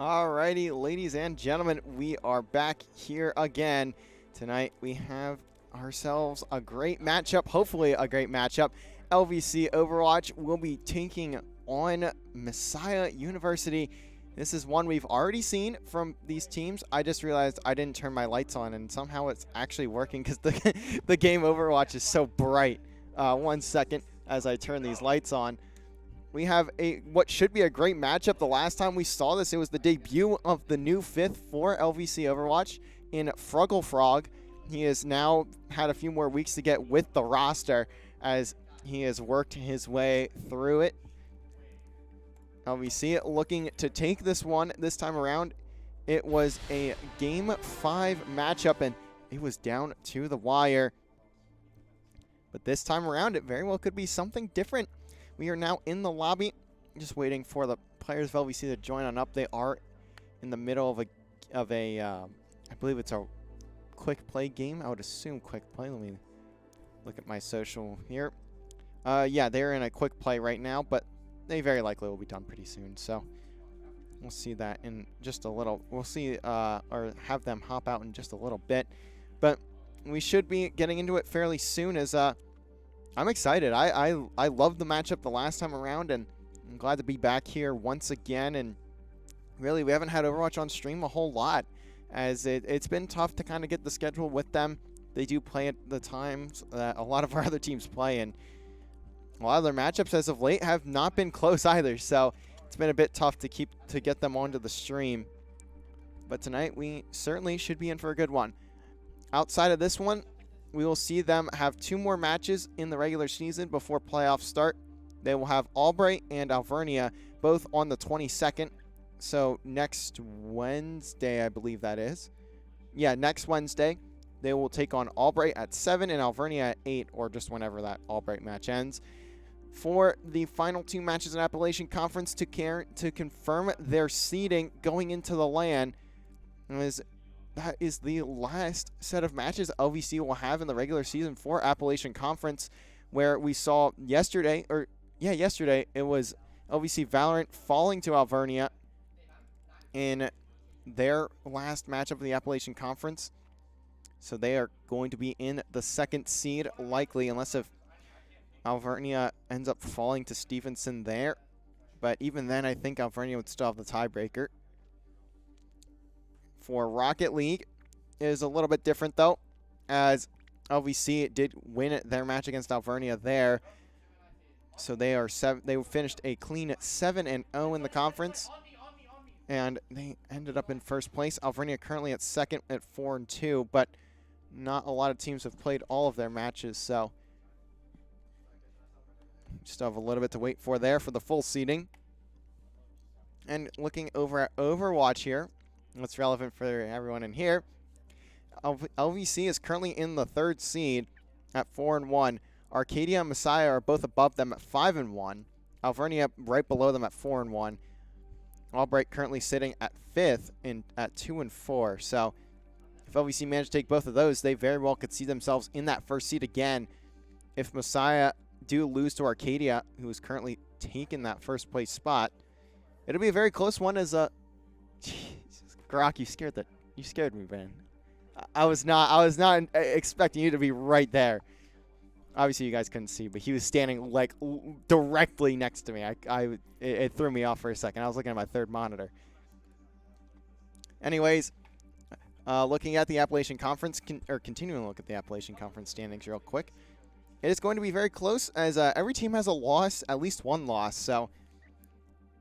Alrighty, ladies and gentlemen, we are back here again. Tonight we have ourselves a great matchup, hopefully a great matchup. LVC Overwatch will be taking on Messiah University. This is one we've already seen from these teams. I just realized I didn't turn my lights on, and somehow it's actually working because the game Overwatch is so bright. 1 second as I turn these lights on. We have what should be a great matchup. The last time we saw this, it was the debut of the new 5th for LVC Overwatch in Fruggle Frog. He has now had a few more weeks to get with the roster as he has worked his way through it. LVC looking to take this one this time around. It was a Game 5 matchup, and it was down to the wire. But this time around, it very well could be something different. We are now in the lobby, just waiting for the players of LVC to join on up. They are in the middle of a I believe it's a quick play game. I would assume quick play. Let me look at my social here. Yeah, they're in a quick play right now, but they very likely will be done pretty soon. So we'll see that in just a little. We'll see or have them hop out in just a little bit. But we should be getting into it fairly soon as I'm excited. I loved the matchup the last time around, and I'm glad to be back here once again. And really, we haven't had Overwatch on stream a whole lot, as it's been tough to kind of get the schedule with them. They do play at the times that a lot of our other teams play, and a lot of their matchups as of late have not been close either. So it's been a bit tough to get them onto the stream. But tonight, we certainly should be in for a good one. Outside of this one, we will see them have 2 more matches in the regular season before playoffs start. They will have Albright and Alvernia both on the 22nd. So next Wednesday, I believe that is. Yeah, next Wednesday, they will take on Albright at 7 and Alvernia at 8, or just whenever that Albright match ends. For the final 2 matches in Appalachian Conference to confirm their seeding going into the LAN, that is the last set of matches LVC will have in the regular season for Appalachian Conference, where we saw yesterday, it was LVC Valorant falling to Alvernia in their last matchup of the Appalachian Conference. So they are going to be in the 2nd seed, likely, unless if Alvernia ends up falling to Stevenson there. But even then, I think Alvernia would still have the tiebreaker. For Rocket League, it is a little bit different, though, as LVC did win their match against Alvernia there. So they finished a clean 7-0 in the conference, and they ended up in 1st place. Alvernia currently at 2nd at 4-2, but not a lot of teams have played all of their matches, so still have a little bit to wait for there for the full seeding. And looking over at Overwatch here, what's relevant for everyone in here, LVC is currently in the 3rd seed at 4-1. Arcadia and Messiah are both above them at 5-1. Alvernia right below them at 4-1. Albright currently sitting at 5th at 2-4. So if LVC manage to take both of those, they very well could see themselves in that 1st seed again. If Messiah do lose to Arcadia, who is currently taking that 1st place spot, it'll be a very close one as a Grok, you scared me, man. I was not expecting you to be right there. Obviously, you guys couldn't see, but he was standing like directly next to me. It threw me off for a second. I was looking at my 3rd monitor. Anyways, looking at the Appalachian Conference, continuing to look at the Appalachian Conference standings real quick. It is going to be very close as every team has a loss, at least one loss. So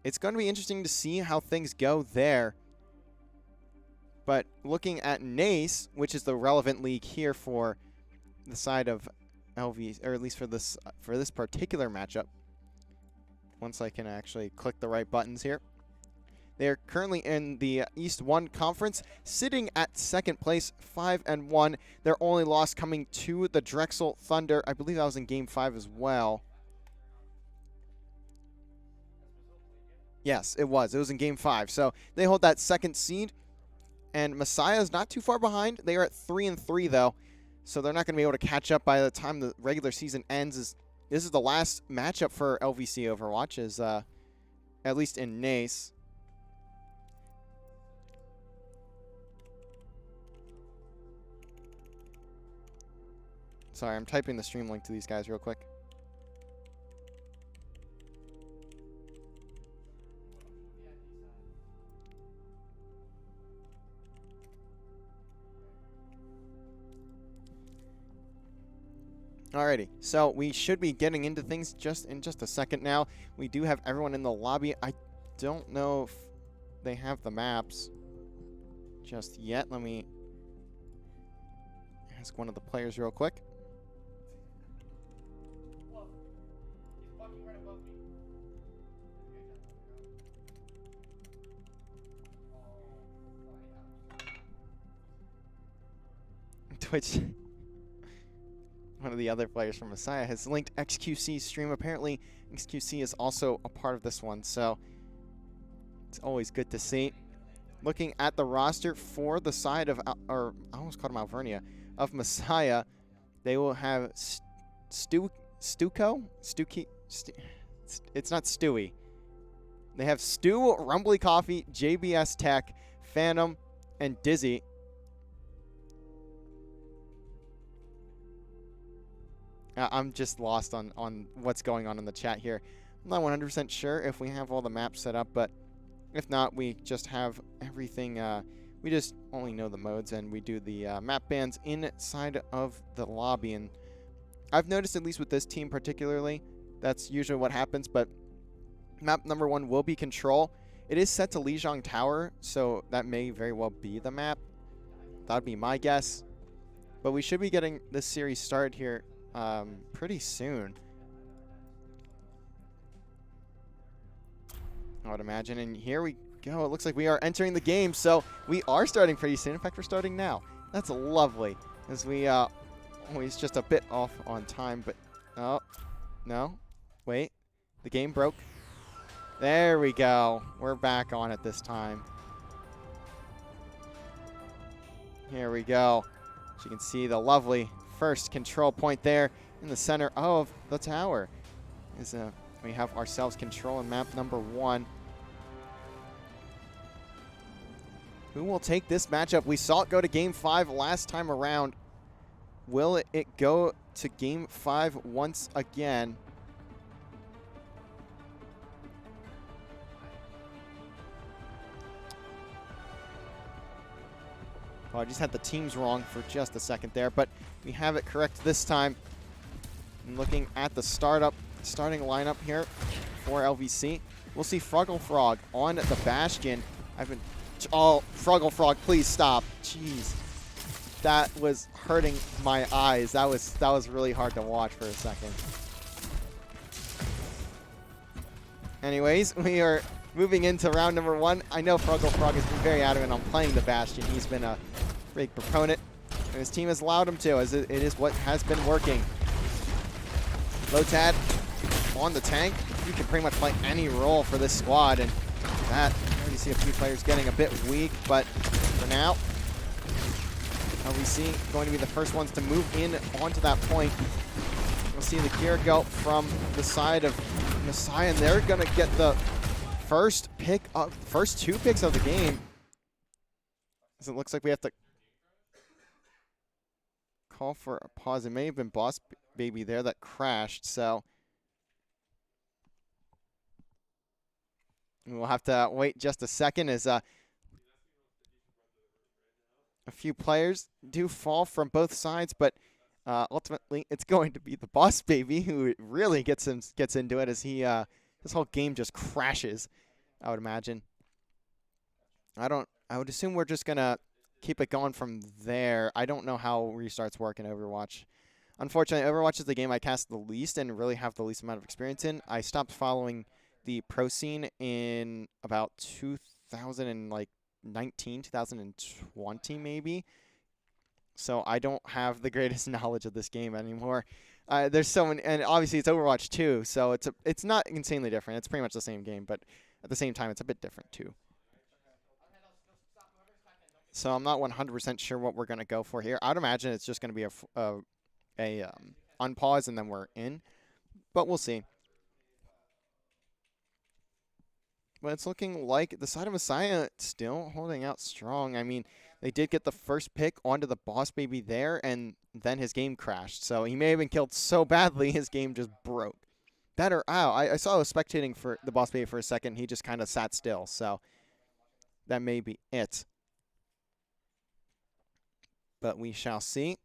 it's going to be interesting to see how things go there. But looking at NACE, which is the relevant league here for the side of LV, or at least for this particular matchup, once I can actually click the right buttons here, they are currently in the East 1 Conference, sitting at 2nd place, 5-1. Their only loss coming to the Drexel Thunder. I believe that was in Game 5 as well. Yes, it was. It was in Game 5. So they hold that 2nd seed. And Messiah is not too far behind. They are at 3-3, though. So they're not going to be able to catch up by the time the regular season ends. This is the last matchup for LVC Overwatch, at least in NACE. Sorry, I'm typing the stream link to these guys real quick. Alrighty, so we should be getting into things in just a second now. We do have everyone in the lobby. I don't know if they have the maps just yet. Let me ask one of the players real quick. Twitch. One of the other players from Messiah has linked XQC's stream. Apparently, XQC is also a part of this one, so it's always good to see. Looking at the roster for the side of, or I almost called him Alvernia, of Messiah, they will have Stuco? It's not Stewie. They have Stu, Rumbly Coffee, JBS Tech, Phantom, and Dizzy. I'm just lost on what's going on in the chat here. I'm not 100% sure if we have all the maps set up, but if not, we just have everything. We just only know the modes, and we do the map bans inside of the lobby. And I've noticed, at least with this team particularly, that's usually what happens. But map number 1 will be Control. It is set to Lijiang Tower, so that may very well be the map. That would be my guess. But we should be getting this series started here pretty soon, I would imagine. And here we go. It looks like we are entering the game, so we are starting pretty soon. In fact, we're starting now. That's lovely, as we always just a bit off on time. But oh no, wait, the game broke. There we go. We're back on it this time. Here we go. As you can see, the lovely first control point there in the center of the tower. We have ourselves control in map number 1. Who will take this matchup? We saw it go to game 5 last time around. Will it go to game 5 once again? Oh, I just had the teams wrong for just a second there, but we have it correct this time. And looking at the starting lineup here for LVC, we'll see Fruggle Frog on the Bastion. Oh, Fruggle Frog, please stop. Jeez. That was hurting my eyes. That was really hard to watch for a second. Anyways, we are moving into round number 1. I know Fruggle Frog has been very adamant on playing the Bastion. He's been a big proponent, and his team has allowed him to, as it is what has been working. Lotad on the tank. You can pretty much play any role for this squad, and that, I already see a few players getting a bit weak, but for now, LVC going to be the first ones to move in onto that point. We'll see the gear go from the side of Messiah, and they're going to get the first 2 picks of the game. As it looks like we have to call for a pause. It may have been Boss Baby there that crashed, so we'll have to wait just a second, as a few players do fall from both sides, but ultimately it's going to be the Boss Baby who really gets into it, as he this whole game just crashes, I would imagine. I would assume we're just gonna keep it going from there. I don't know how restarts work in Overwatch. Unfortunately, Overwatch is the game I cast the least and really have the least amount of experience in. I stopped following the pro scene in about 2019, 2020 maybe. So I don't have the greatest knowledge of this game anymore. There's so many, and obviously it's Overwatch 2, so it's not insanely different. It's pretty much the same game, but at the same time, it's a bit different too. So I'm not 100% sure what we're going to go for here. I'd imagine it's just going to be a unpause and then we're in, but we'll see. But it's looking like the side of Messiah still holding out strong. I mean, they did get the first pick onto the Boss Baby there, and then his game crashed. So he may have been killed so badly, his game just broke. Better, ow, I saw I was spectating for the Boss Baby for a second. He just kind of sat still, so that may be it. But we shall see.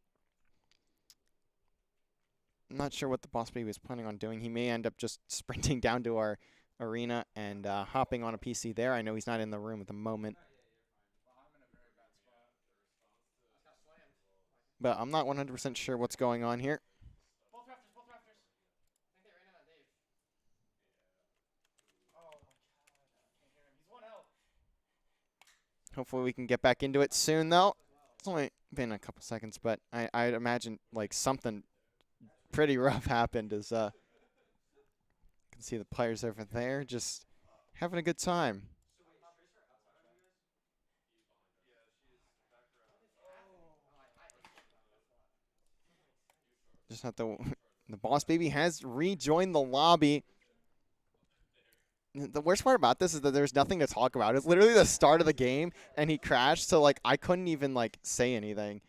I'm not sure what the Boss Baby is planning on doing. He may end up just sprinting down to our arena and hopping on a PC there. I know he's not in the room at the moment. But I'm not 100% sure what's going on here. Hopefully we can get back into it soon, though. It's only been a couple seconds, but I'd imagine like something pretty rough happened. As you can see the players over there just having a good time. Just have to. The Boss Baby has rejoined the lobby. The worst part about this is that there's nothing to talk about. It's literally the start of the game, and he crashed, so like I couldn't even like say anything.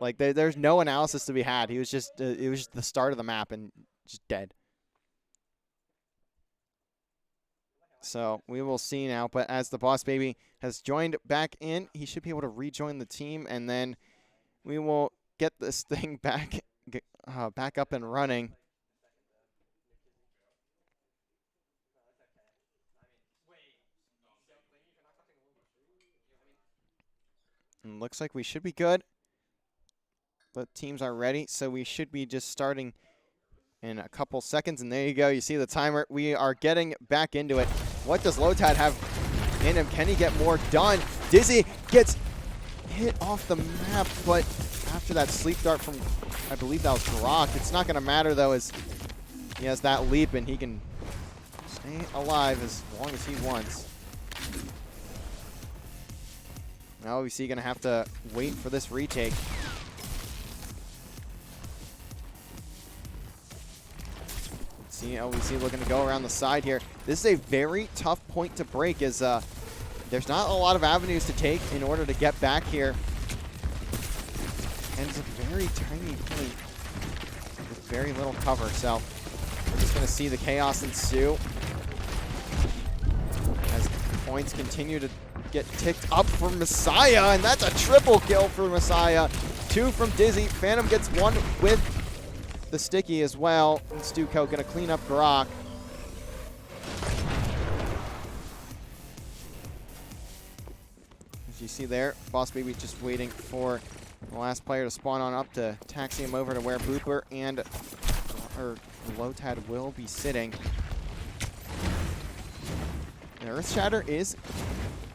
Like there's no analysis to be had. He was just it was just the start of the map and just dead. So we will see now. But as the Boss Baby has joined back in, he should be able to rejoin the team, and then we will get this thing back up and running. And looks like we should be good. The teams are ready, so we should be just starting in a couple seconds. And there you go. You see the timer. We are getting back into it. What does Lotad have in him? Can he get more done? Dizzy gets hit off the map, but after that sleep dart from, I believe that was Grok, it's not going to matter, though, as he has that leap, and he can stay alive as long as he wants. Now LVC going to have to wait for this retake. Let's see LVC looking to go around the side here. This is a very tough point to break, as there's not a lot of avenues to take in order to get back here. And it's a very tiny point with very little cover, so we're just going to see the chaos ensue as points continue to get ticked up for Messiah, and that's a triple kill for Messiah. 2 from Dizzy. Phantom gets 1 with the sticky as well. And Stuco going to clean up Grok. As you see there, Boss Baby just waiting for the last player to spawn on up to taxi him over to where Booper and Lotad will be sitting. The Earth Shatter is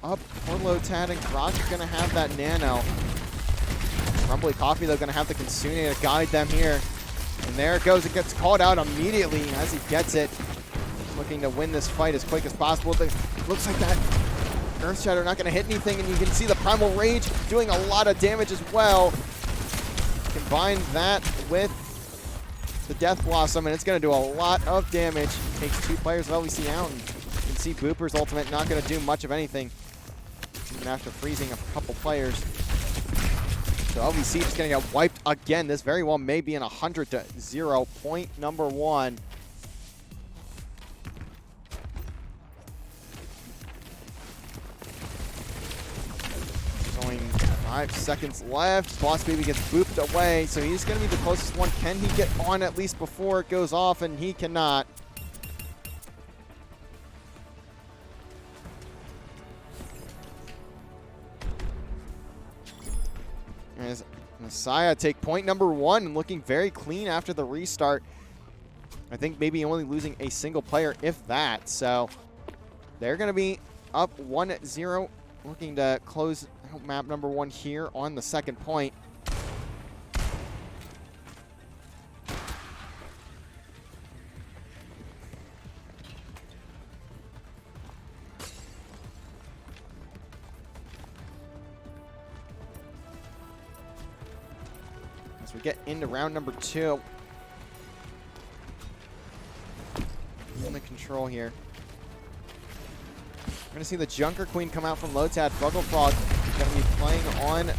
up for Lotad, and Grok's going to have that nano. Rumbly Coffee, though, going to have the Kitsune to guide them here. And there it goes. It gets called out immediately as he gets it. Looking to win this fight as quick as possible. It looks like that Earth Shatter not going to hit anything, and you can see the Primal Rage doing a lot of damage as well. Combine that with the Death Blossom, and it's going to do a lot of damage. Takes 2 players of LVC out, and you can see Booper's ultimate not going to do much of anything, even after freezing a couple players. So LVC is going to get wiped again. This very well may be an 100-0 point number 1. Only 5 seconds left. Boss Baby gets booped away, so he's going to be the closest one. Can he get on at least before it goes off? And he cannot. As Messiah take point number 1 and looking very clean after the restart. I think maybe only losing a single player, if that. So they're going to be up 1-0, looking to close map number 1 here on the second point. As we get into round number 2. In the control here. We're going to see the Junker Queen come out from Lotad. Froggle Frog going to be playing on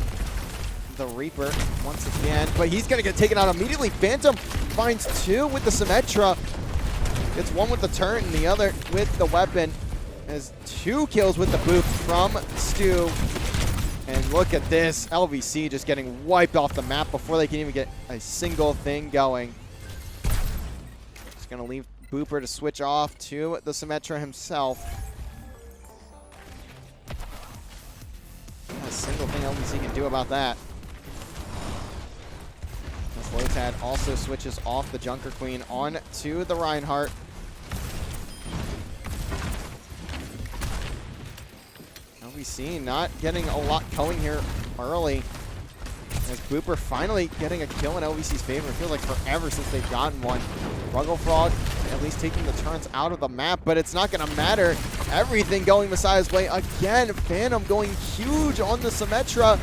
the Reaper once again, but he's going to get taken out immediately. Phantom finds two with the Symmetra. Gets one with the turret and the other with the weapon. Has 2 kills with the boop from Stu. And look at this, LVC just getting wiped off the map before they can even get a single thing going. Just going to leave Booper to switch off to the Symmetra himself. Not a single thing LVC can do about that. Lotad also switches off the Junker Queen on to the Reinhardt. LVC not getting a lot going here early. As Booper finally getting a kill in LVC's favor. It feels like forever since they've gotten one. Ruggle Frog at least taking the turrets out of the map, but it's not going to matter. Everything going Messiah's way. Again, Phantom going huge on the Symmetra.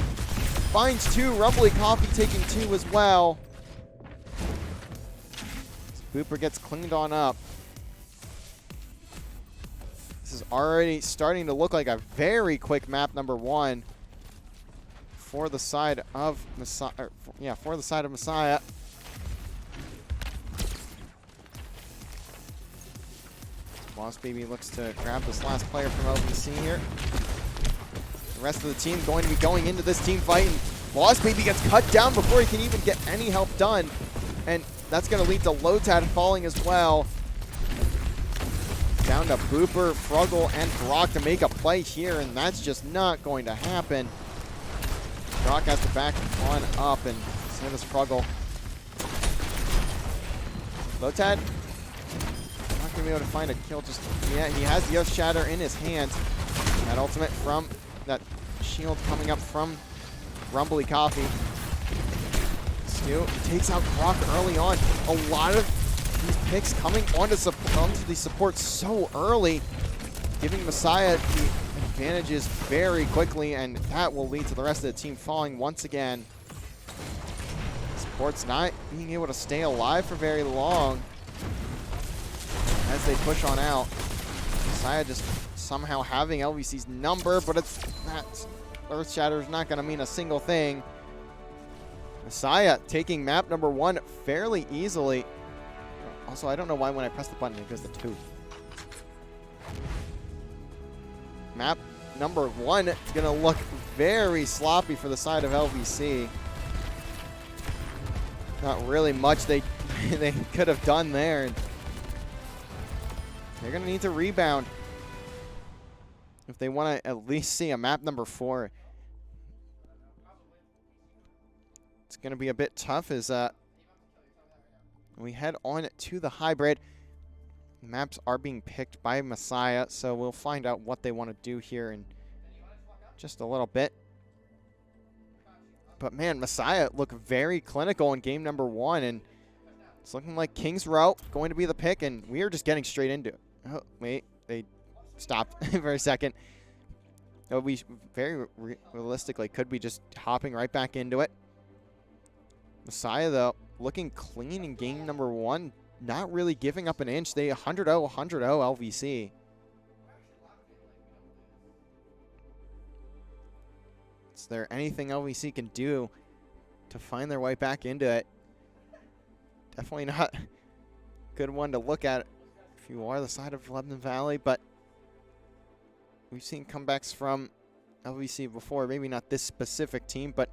Finds 2. Rumbly Coffee taking 2 as well. Booper gets cleaned on up. This is already starting to look like a very quick map number 1 for the side of Messiah. For the side of Messiah. Boss Baby looks to grab this last player from LVC here. The rest of the team going to be going into this team fight, and Boss Baby gets cut down before he can even get any help done. And that's going to lead to Lotad falling as well. Down to Booper, Fruggle, and Brock to make a play here, and that's just not going to happen. Brock has to back on up, and so does Fruggle. Lotad not going to be able to find a kill just yet. He has the Earth Shatter in his hand. That ultimate from that shield coming up from Rumbly Coffee. Stu takes out Brock early on. A lot of these picks coming onto the support so early, giving Messiah the advantages very quickly, and that will lead to the rest of the team falling once again. Support's not being able to stay alive for very long as they push on out. Messiah just somehow having LVC's number, but it's that Earth Shatter is not going to mean a single thing. Messiah taking map number 1 fairly easily. Also, I don't know why when I press the button it goes to 2. Map number 1 is going to look very sloppy for the side of LVC. Not really much they could have done there. They're going to need to rebound if they want to at least see a map number 4. It's going to be a bit tough as we head on to the hybrid. Maps are being picked by Messiah, so we'll find out what they want to do here in just a little bit. But man, Messiah look very clinical in game number 1, and it's looking like King's Row going to be the pick, and we are just getting straight into it. Oh, wait, they stopped for a second. We very realistically could be just hopping right back into it. Messiah, though, looking clean in game number 1, not really giving up an inch. They 100-0, 100-0 LVC. Is there anything LVC can do to find their way back into it? Definitely not a good one to look at if you are the side of Lebanon Valley, but we've seen comebacks from LVC before. Maybe not this specific team, but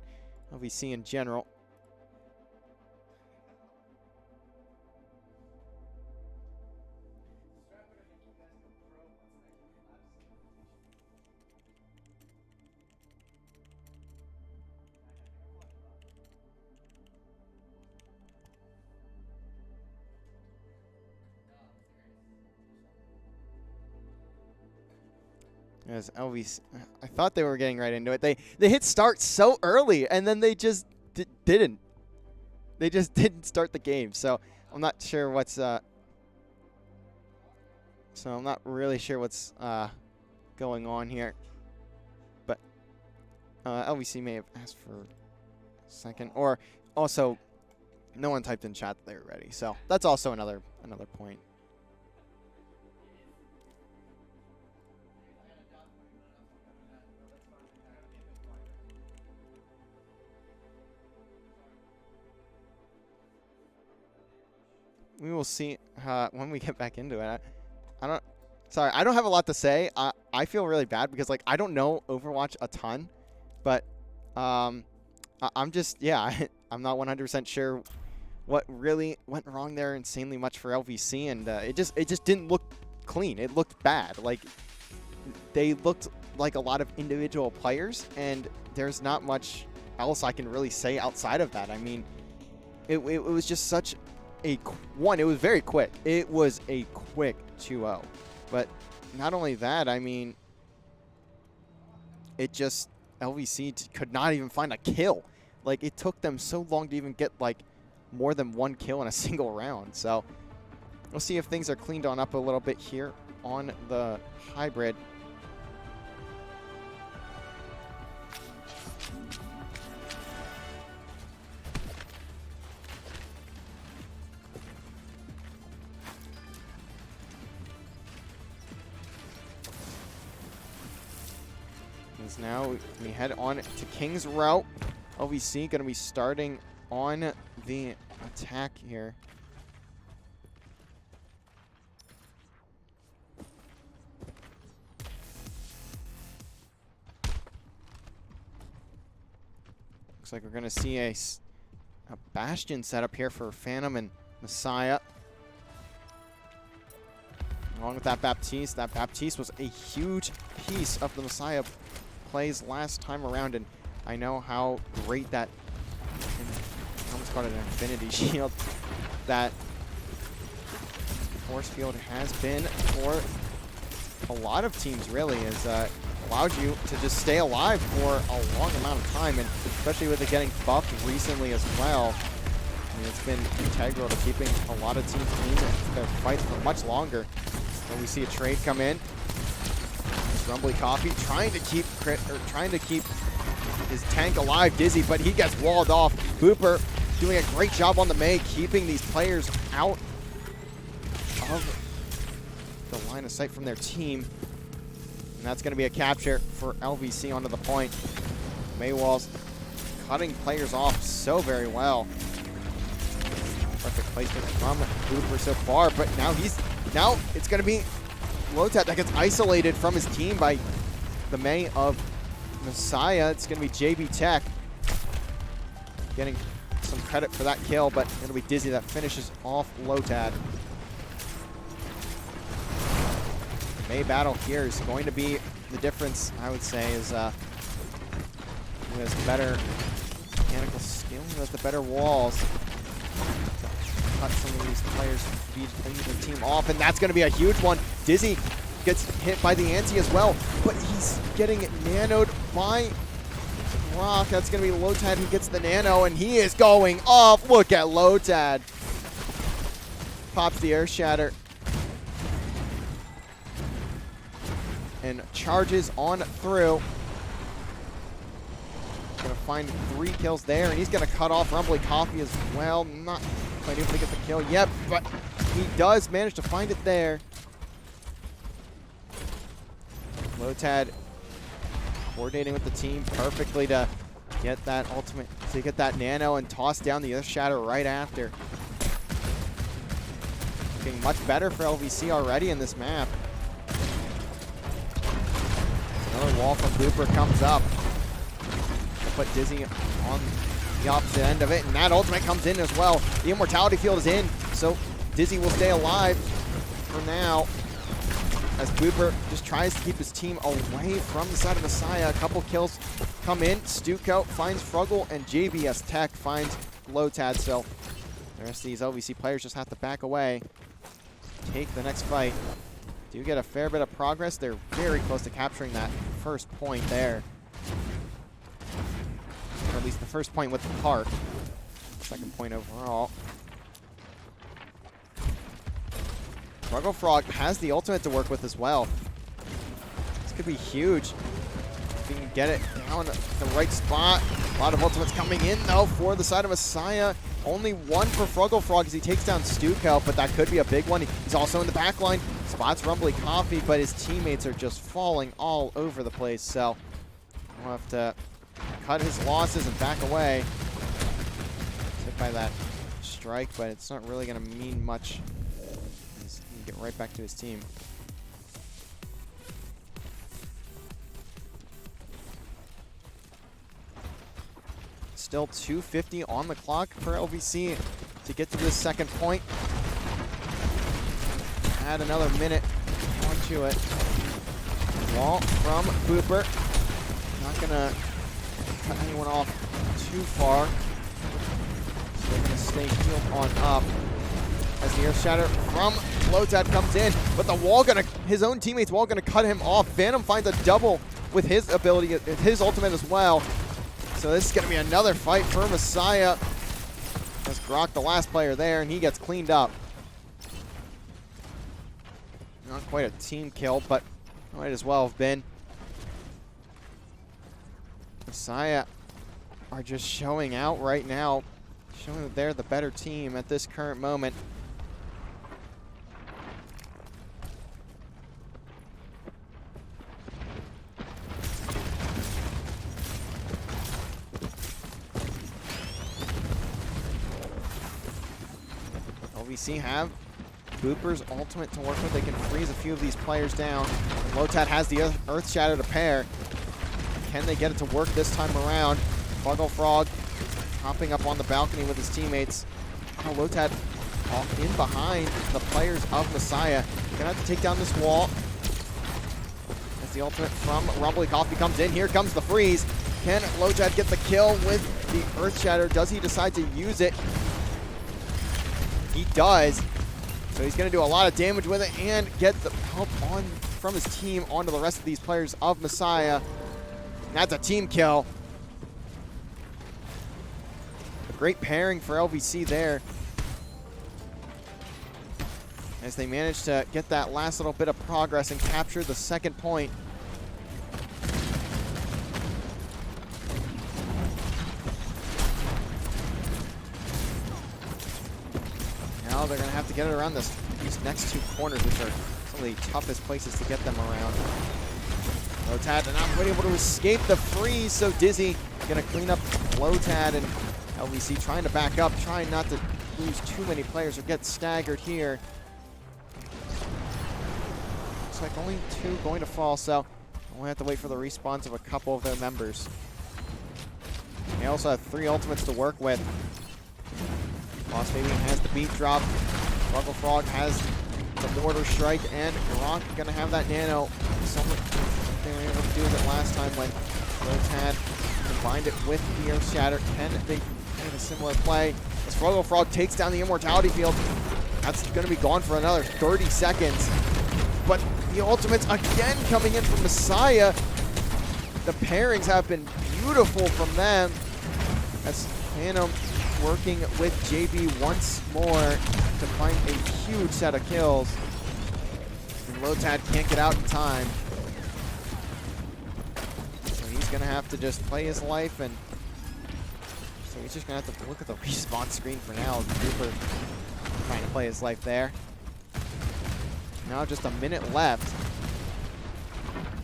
LVC in general. As LVC, I thought they were getting right into it. They hit start so early, and then they just didn't. They just didn't start the game. So I'm not sure what's. So I'm not really sure what's going on here. But LVC may have asked for a second, or also no one typed in chat that they were ready. So that's also another point. we will see when we get back into it. Sorry, I don't have a lot to say. I feel really bad because, like, I don't know Overwatch a ton, but I'm just, yeah, I'm not 100% sure what really went wrong there insanely much for LVC, and it just didn't look clean. It looked bad. Like, they looked like a lot of individual players, and there's not much else I can really say outside of that. I mean, it was just such a one. It was very quick. It was a quick 2-0. But not only that, I mean, it just, LVC could not even find a kill. Like, it took them so long to even get, like, more than one kill in a single round. So we'll see if things are cleaned on up a little bit here on the hybrid. Now we head on to King's Route. LVC going to be starting on the attack here. Looks like we're going to see a Bastion setup here for Phantom and Messiah. Along with that Baptiste. That Baptiste was a huge piece of the Messiah plays last time around, and I know how great that, I almost called it an infinity shield, that force field has been for a lot of teams, really, has allowed you to just stay alive for a long amount of time, and especially with it getting buffed recently as well. I mean, it's been integral to keeping a lot of teams in their fights for much longer. And we see a trade come in. Rumbly Coffee trying to keep his tank alive, Dizzy, but he gets walled off. Booper doing a great job on the May, keeping these players out of the line of sight from their team. And that's going to be a capture for LVC onto the point. Maywall's cutting players off so very well. Perfect placement from Booper so far, but now it's going to be Lotat that gets isolated from his team by the May of Messiah. It's going to be JB Tech getting some credit for that kill, but it'll be Dizzy that finishes off Lotad. The May battle here is going to be the difference, I would say, is who has better mechanical skill, who has the better walls. Cut some of these players, feed the team off, and that's going to be a huge one. Dizzy gets hit by the anti as well, but he's getting nanoed by Rock. That's going to be Lotad who gets the nano, and he is going off. Look at Lotad. Pops the air shatter. And charges on through. Going to find 3 kills there, and he's going to cut off Rumbly Coffee as well. Not quite able to get the kill yet, but he does manage to find it there. Lotad coordinating with the team perfectly to get that ultimate, to get that nano and toss down the Earth Shatter right after. Looking much better for LVC already in this map. Another wall from Booper comes up. Put Dizzy on the opposite end of it, and that ultimate comes in as well. The Immortality Field is in, so Dizzy will stay alive for now, as Booper just tries to keep his team away from the side of Messiah. A couple kills come in. Stuco finds Fruggle, and JBS Tech finds Lotad, so the rest of these LVC players just have to back away, take the next fight. Do get a fair bit of progress. They're very close to capturing that first point there. Or at least the first point with the park. Second point overall. Fruggle Frog has the ultimate to work with as well. This could be huge. If he can get it down the right spot. A lot of ultimates coming in, though, for the side of Messiah. Only one for Fruggle Frog as he takes down Stuco, but that could be a big one. He's also in the back line. Spots Rumbly Coffee, but his teammates are just falling all over the place. So we'll have to cut his losses and back away. Hit by that strike, but it's not really going to mean much. He's going to get right back to his team. Still 2:50 on the clock for LVC to get to this second point. Add another minute onto it. Wall from Booper. Not going to cut anyone off too far. So they're going to stay healed on up. As the Earth Shatter from Lotad comes in, but the wall his own teammate's wall gonna cut him off. Phantom finds a double with his ability, his ultimate as well. So this is gonna be another fight for Messiah. As Grok, the last player there, and he gets cleaned up. Not quite a team kill, but might as well have been. Messiah are just showing out right now, showing that they're the better team at this current moment. LVC have Booper's ultimate to work with. They can freeze a few of these players down. Lotad has the Earth Shatter to pair. Can they get it to work this time around? Buggle Frog hopping up on the balcony with his teammates. Now Lotad in behind the players of Messiah. Gonna have to take down this wall. As the ultimate from Rumbly Coffee comes in. Here comes the freeze. Can Lotad get the kill with the Earth Shatter? Does he decide to use it? He does. So he's going to do a lot of damage with it and get the help from his team onto the rest of these players of Messiah. And that's a team kill. A great pairing for LVC there, as they managed to get that last little bit of progress and capture the second point. Now they're going to have to get it around these next two corners, which are some of the toughest places to get them around. Lotad not able to escape the freeze, so Dizzy going to clean up Lotad, and LVC trying to back up, trying not to lose too many players or get staggered here. Looks like only two going to fall, so we'll have to wait for the respawns of a couple of their members. They also have 3 ultimates to work with. Boss Baby has the beat drop. Buggle Frog has the mortar strike, and Gronk gonna have that nano. Somewhat they were able to do it last time when Lotad combined it with the Earth Shatter. Can they have a similar play? As Buggle Frog takes down the Immortality Field, that's gonna be gone for another 30 seconds. But the ultimates again coming in from Messiah. The pairings have been beautiful from them. As Phantom working with JB once more to find a huge set of kills. And Lotad can't get out in time. So he's going to have to just play his life, and so he's just going to have to look at the respawn screen for now. Cooper trying to play his life there. Now just a minute left.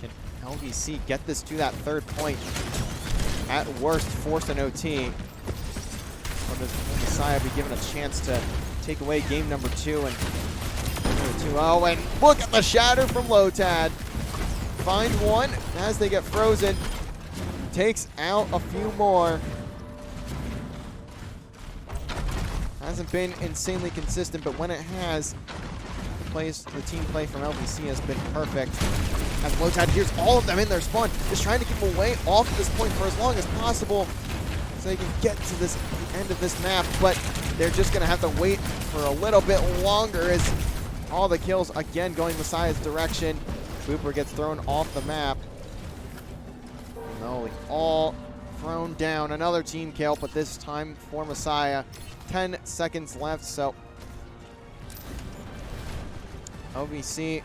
Can LVC get this to that third point? At worst, force an OT. Or does Messiah be given a chance to take away game number 2 and 2-0? And look at the shatter from Lotad. Finds one as they get frozen. Takes out a few more. Hasn't been insanely consistent, but when it has, the team play from LVC has been perfect. As Lotad hears all of them in their spawn, just trying to keep them away off this point for as long as possible so they can get to the end of this map, but they're just going to have to wait for a little bit longer as all the kills again going Messiah's direction. Booper gets thrown off the map. No, all thrown down. Another team kill, but this time for Messiah. 10 seconds left, so LVC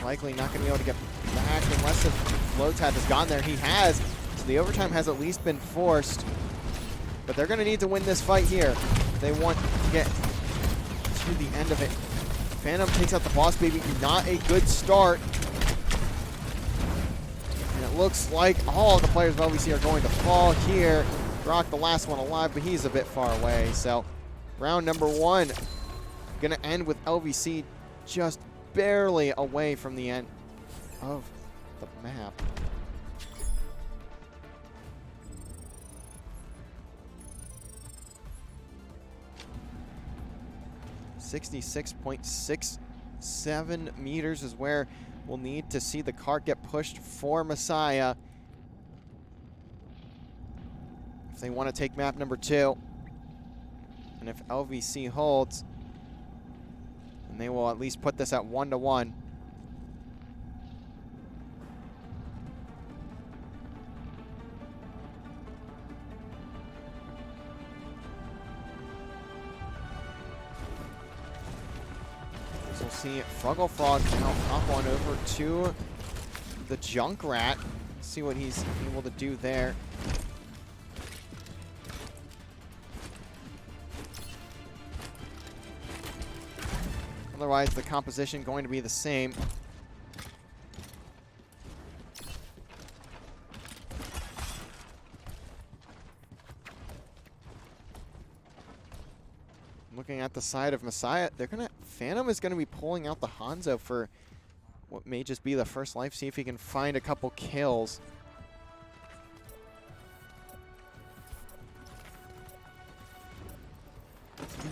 likely not going to be able to get back unless if Lotad has gone there. He has, so the overtime has at least been forced. But they're going to need to win this fight here if they want to get to the end of it. Phantom takes out the Boss Baby. Not a good start. And it looks like all of the players of LVC are going to fall here. Brock, the last one alive, but he's a bit far away. So round number 1 going to end with LVC just barely away from the end of the map. .67 meters is where we'll need to see the cart get pushed for Messiah if they want to take map number 2. And if LVC holds, then they will at least put this at 1-1. So we'll see Fruggle Frog now hop on over to the Junkrat. See what he's able to do there. Otherwise, the composition going to be the same. Looking at the side of Messiah, Phantom is gonna be pulling out the Hanzo for what may just be the first life. See if he can find a couple kills.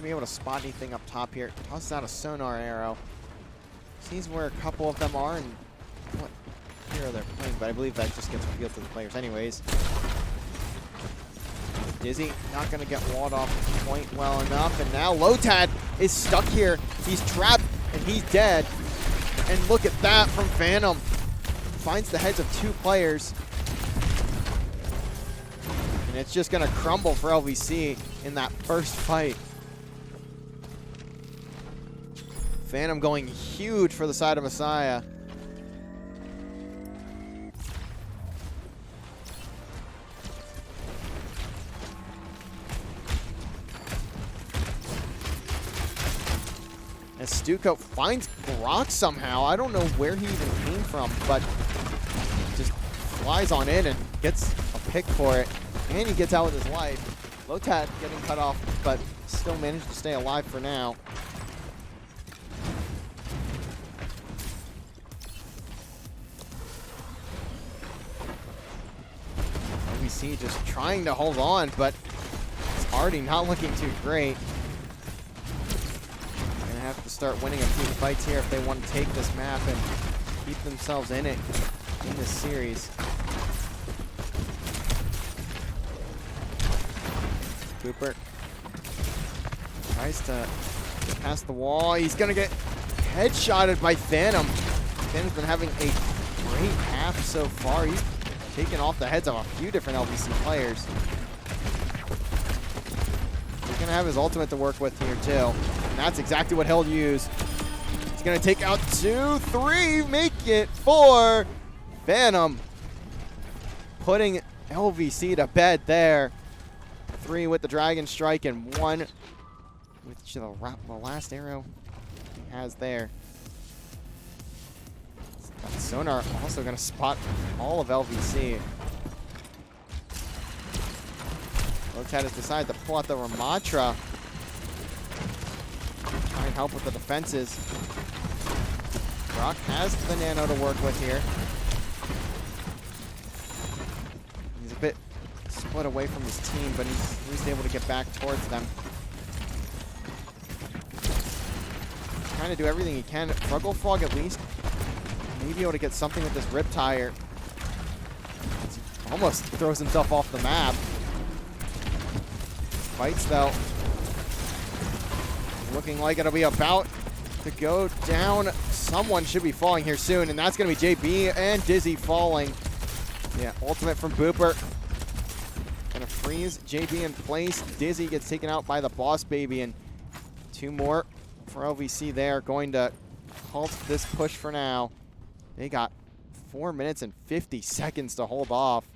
Be able to spot anything up top here. Tosses out a sonar arrow. Sees where a couple of them are and what hero they're playing, but I believe that just gets revealed to the players anyways. Dizzy not going to get walled off point well enough, and now Lotad is stuck here. He's trapped and he's dead. And look at that from Phantom. Finds the heads of 2 players. And it's just going to crumble for LVC in that first fight. Phantom going huge for the side of Messiah. As Stuco finds Brock somehow. I don't know where he even came from, but just flies on in and gets a pick for it. And he gets out with his life. Lotad getting cut off, but still managed to stay alive for now. LVC just trying to hold on, but it's already not looking too great. Gonna have to start winning a few fights here if they want to take this map and keep themselves in it in this series. Cooper tries to get past the wall. He's gonna get headshotted by Phantom. Phantom's been having a great half so far. He's taken off the heads of a few different LVC players. He's gonna have his ultimate to work with here too. And that's exactly what he'll use. He's gonna take out 2, 3, make it 4. Phantom putting LVC to bed there. 3 with the Dragon Strike and 1 with the last arrow he has there. That sonar also going to spot all of LVC. Lotad has decided to pull out the Ramatra. Try and help with the defenses. Brock has the Nano to work with here. He's a bit split away from his team, but he's able to get back towards them. Trying to do everything he can. Fruggle Frog at least may be able to get something with this Rip Tire. Almost throws himself off the map. Fights though. Looking like it'll be about to go down. Someone should be falling here soon, and that's going to be JB and Dizzy falling. Yeah, ultimate from Booper. Gonna freeze JB in place. Dizzy gets taken out by the Boss Baby, and 2 more for LVC there. Going to halt this push for now. They got 4 minutes and 50 seconds to hold off.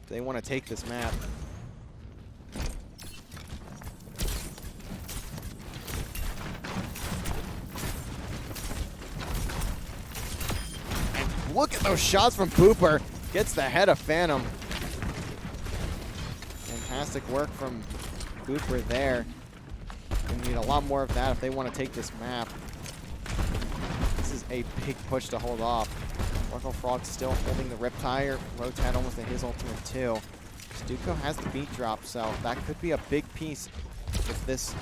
They want to take this map. And look at those shots from Booper. Gets the head of Phantom. fantastic work from Cooper there. They need a lot more of that if they want to take this map. This is a big push to hold off. Ortho Frog still holding the Riptire. Rotad almost at his ultimate too. Stuco has the beat drop, so that could be a big piece if this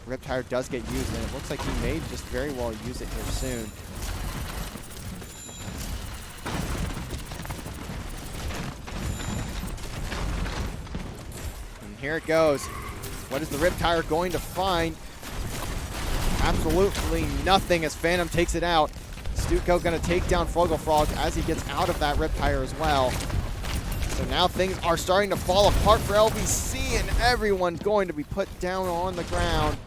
Riptire does get used, and it looks like he may just very well use it here soon. And here it goes. What is the Riptire going to find? Absolutely nothing as Phantom takes it out. Stuco going to take down Frog as he gets out of that Riptire as well. So now things are starting to fall apart for LVC, and everyone's going to be put down on the ground.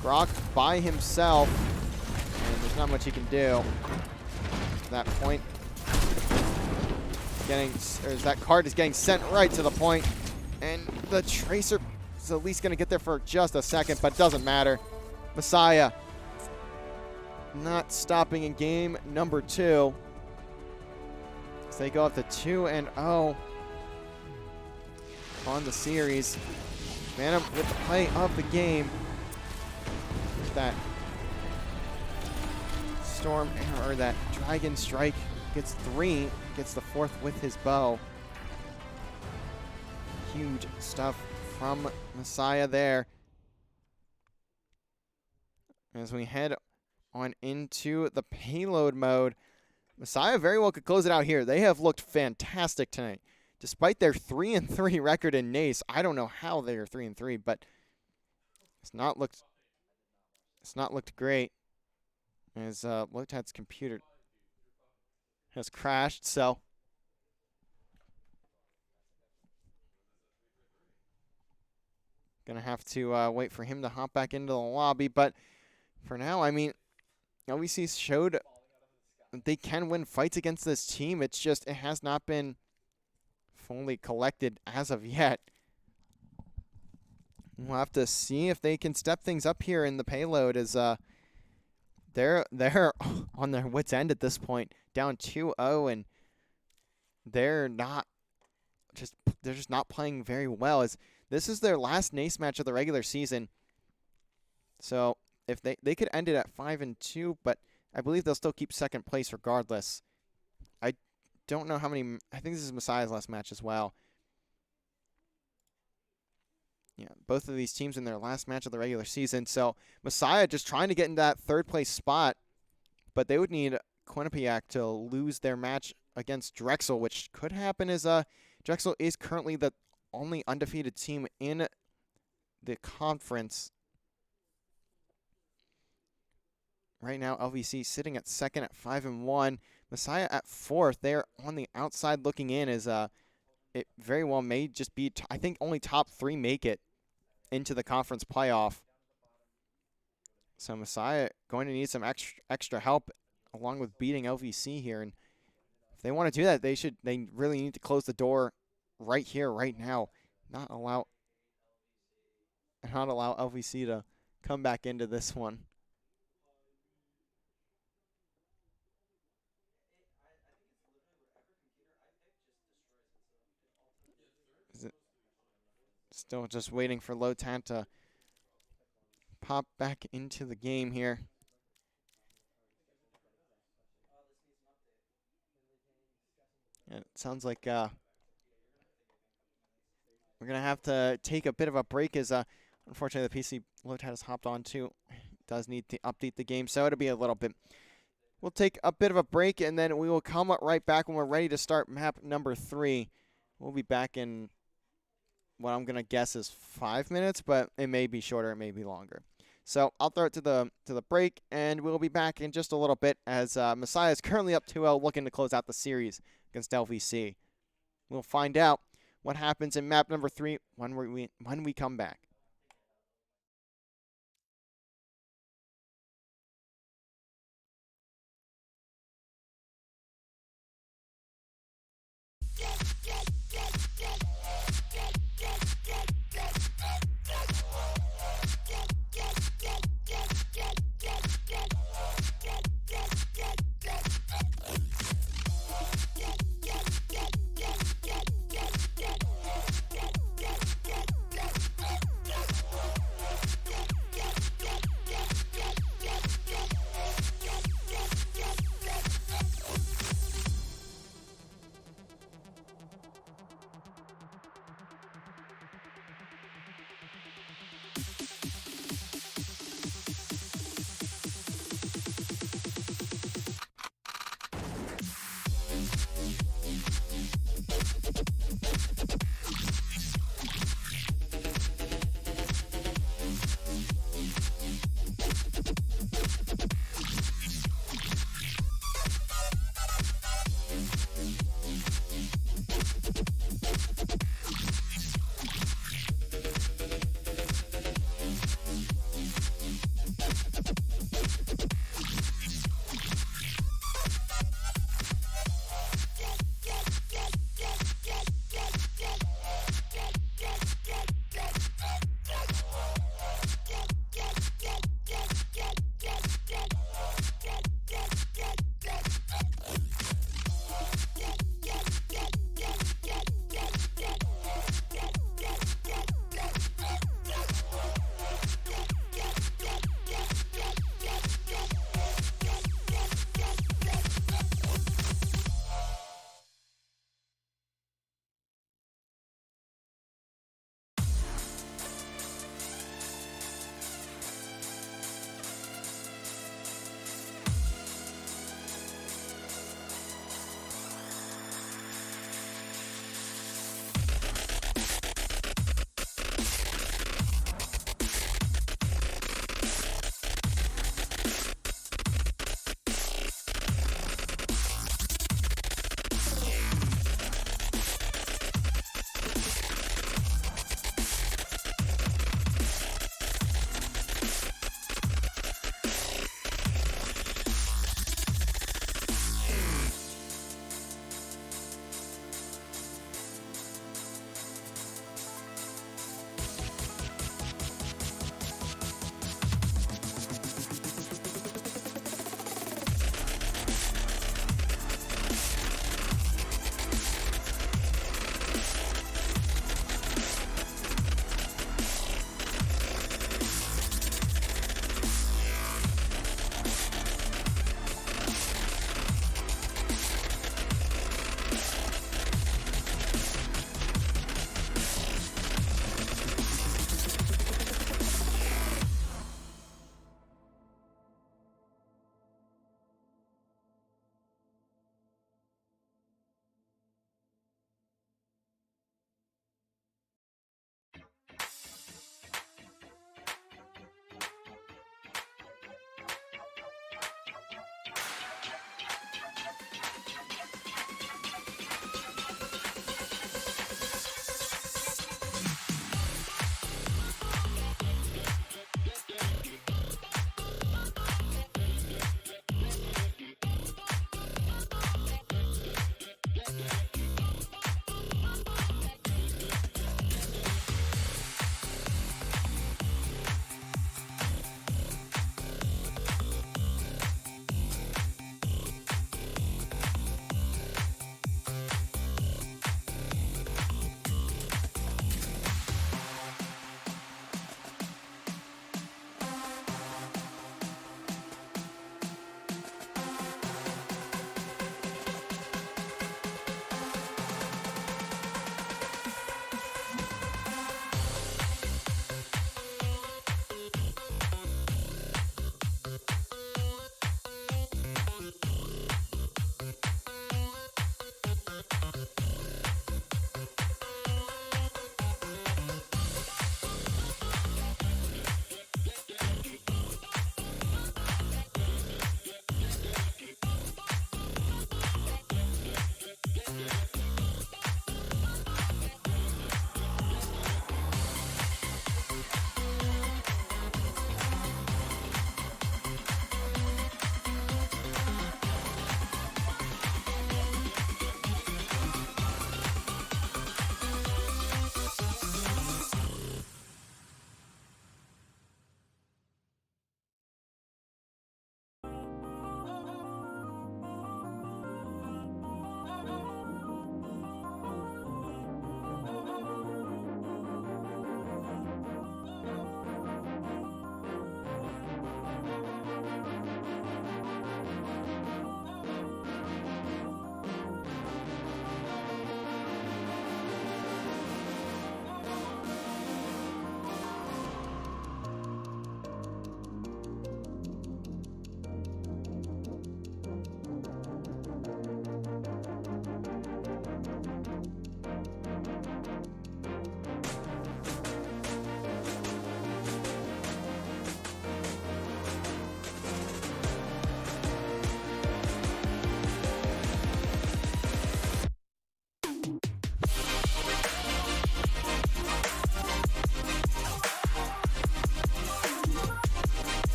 Grok by himself, and there's not much he can do. At that point, that card is getting sent right to the point, and the Tracer is at least going to get there for just a second, but it doesn't matter. Messiah not stopping in game number 2. So they go up to 2-0 on the series. Phantom with the play of the game. That Storm or that Dragon Strike gets 3, gets the 4th with his bow. Huge stuff from Messiah there. As we head on into the payload mode, Messiah very well could close it out here. They have looked fantastic tonight. Despite their 3-3 record in NACE, I don't know how they are 3-3, but it's not looked great. As Lotad's computer has crashed, so gonna have to wait for him to hop back into the lobby. But for now, I mean, LVC showed they can win fights against this team. It's just it has not been fully collected as of yet. We'll have to see if they can step things up here in the payload, as they're on their wits' end at this point, down 2-0, and they're just not playing very well. As this is their last NACE match of the regular season, so if they could end it at 5-2, but I believe they'll still keep second place regardless. I don't know how many. I think this is Messiah's last match as well. Yeah, both of these teams in their last match of the regular season. So Messiah just trying to get in that 3rd place spot, but they would need Quinnipiac to lose their match against Drexel, which could happen, as Drexel is currently the only undefeated team in the conference. Right now, LVC sitting at 2nd at 5-1. Messiah at 4th. They're on the outside looking in, as it very well may just be, I think only top 3 make it into the conference playoff. So Messiah going to need some extra help along with beating LVC here. And if they want to do that, they really need to close the door right here, right now. Not allow LVC to come back into this one. Still just waiting for Lotan to pop back into the game here. And it sounds like we're going to have to take a bit of a break, as unfortunately the PC Lotan has hopped on too. Does need to update the game, so it'll be a little bit. We'll take a bit of a break, and then we will come right back when we're ready to start map number 3. We'll be back in what I'm going to guess is 5 minutes, but it may be shorter, it may be longer. So I'll throw it to the break, and we'll be back in just a little bit, as Messiah is currently up 2-0, looking to close out the series against LVC. We'll find out what happens in map number 3 when we come back.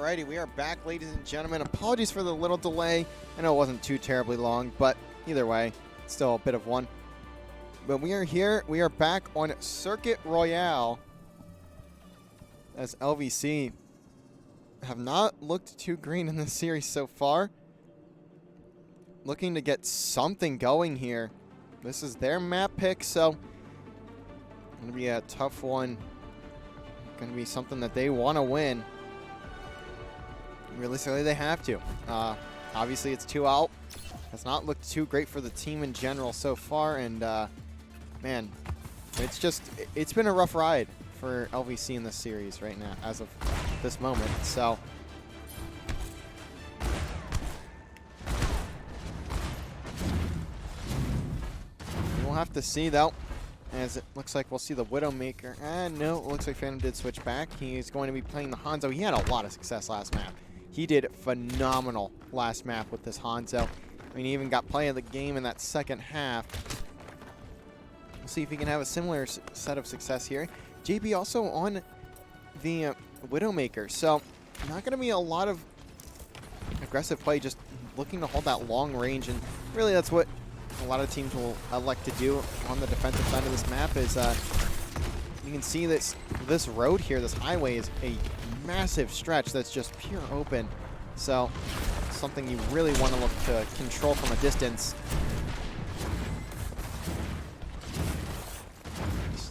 Alrighty, we are back, ladies and gentlemen. Apologies for the little delay. I know it wasn't too terribly long, but either way, it's still a bit of one. But we are here. We are back on Circuit Royale as LVC have not looked too green in this series so far. Looking to get something going here. This is their map pick, so going to be a tough one. Going to be something that they want to win. Realistically, they have to. Obviously, it's 2 out. Has not looked too great for the team in general so far, and man, it's been a rough ride for LVC in this series right now, as of this moment. So we'll have to see, though, as it looks like we'll see the Widowmaker. No, it looks like Phantom did switch back. He's going to be playing the Hanzo. He had a lot of success last map. He did phenomenal last map with this Hanzo. I mean, he even got play of the game in that second half. We'll see if he can have a similar set of success here. JB also on the Widowmaker, so not going to be a lot of aggressive play, just looking to hold that long range, and really that's what a lot of teams will elect to do on the defensive side of this map. Is you can see this road here, this highway, is a massive stretch that's just pure open, so something you really want to look to control from a distance.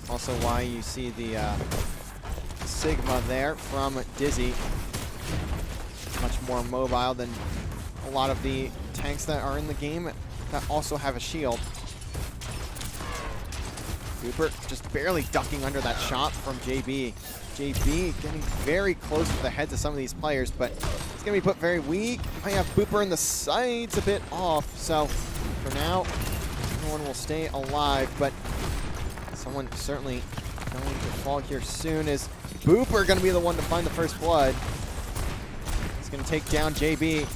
Also why you see the Sigma there from Dizzy. Much more mobile than a lot of the tanks that are in the game that also have a shield. Cooper just barely ducking under that shot from JB. JB getting very close to the heads of some of these players, but it's going to be put very weak. Might have Booper in the sides a bit off, so for now, no one will stay alive, but someone certainly going to fall here soon. Is Booper going to be the one to find the first blood? He's going to take down JB.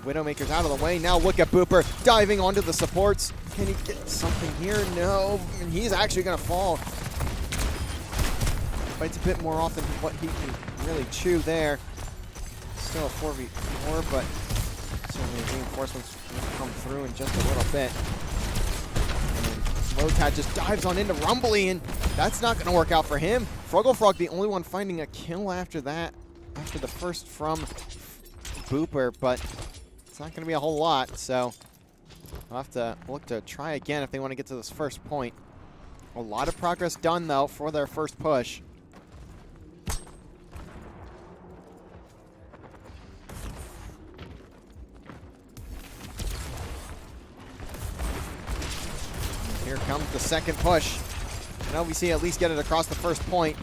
Widowmaker's out of the way. Now look at Booper diving onto the supports. Can he get something here? No. And he's actually going to fall. Fights a bit more often than what he can really chew there. Still a 4v4, but certainly reinforcements will come through in just a little bit. And Lotad just dives on into Rumbly, and that's not going to work out for him. Frogglefrog, the only one finding a kill after that, after the first from Booper, but it's not going to be a whole lot, so we'll have to look to try again if they want to get to this first point. A lot of progress done, though, for their first push. Here comes the second push. And LVC at least get it across the first point.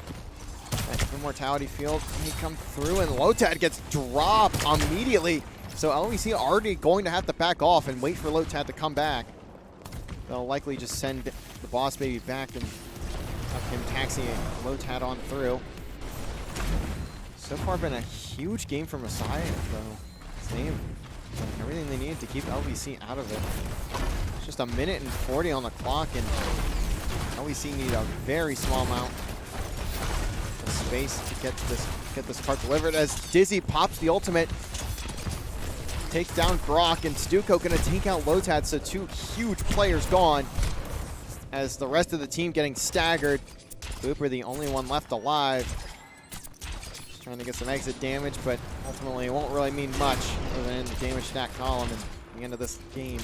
That Immortality Field may come through, and Lotad gets dropped immediately. So LVC already going to have to back off and wait for Lotad to come back. They'll likely just send the Boss Baby back and have him taxi Lotad on through. So far been a huge game for Messiah, though. They've done everything they needed to keep LVC out of it. It's just 1 minute and 40 on the clock, and LVC need a very small amount of space to get this part delivered, as Dizzy pops the ultimate, takes down Grok, and Stuco gonna take out Lotad, so 2 huge players gone as the rest of the team getting staggered. Booper the only one left alive. Just trying to get some exit damage, but ultimately it won't really mean much other than the damage stack column and the end of this game.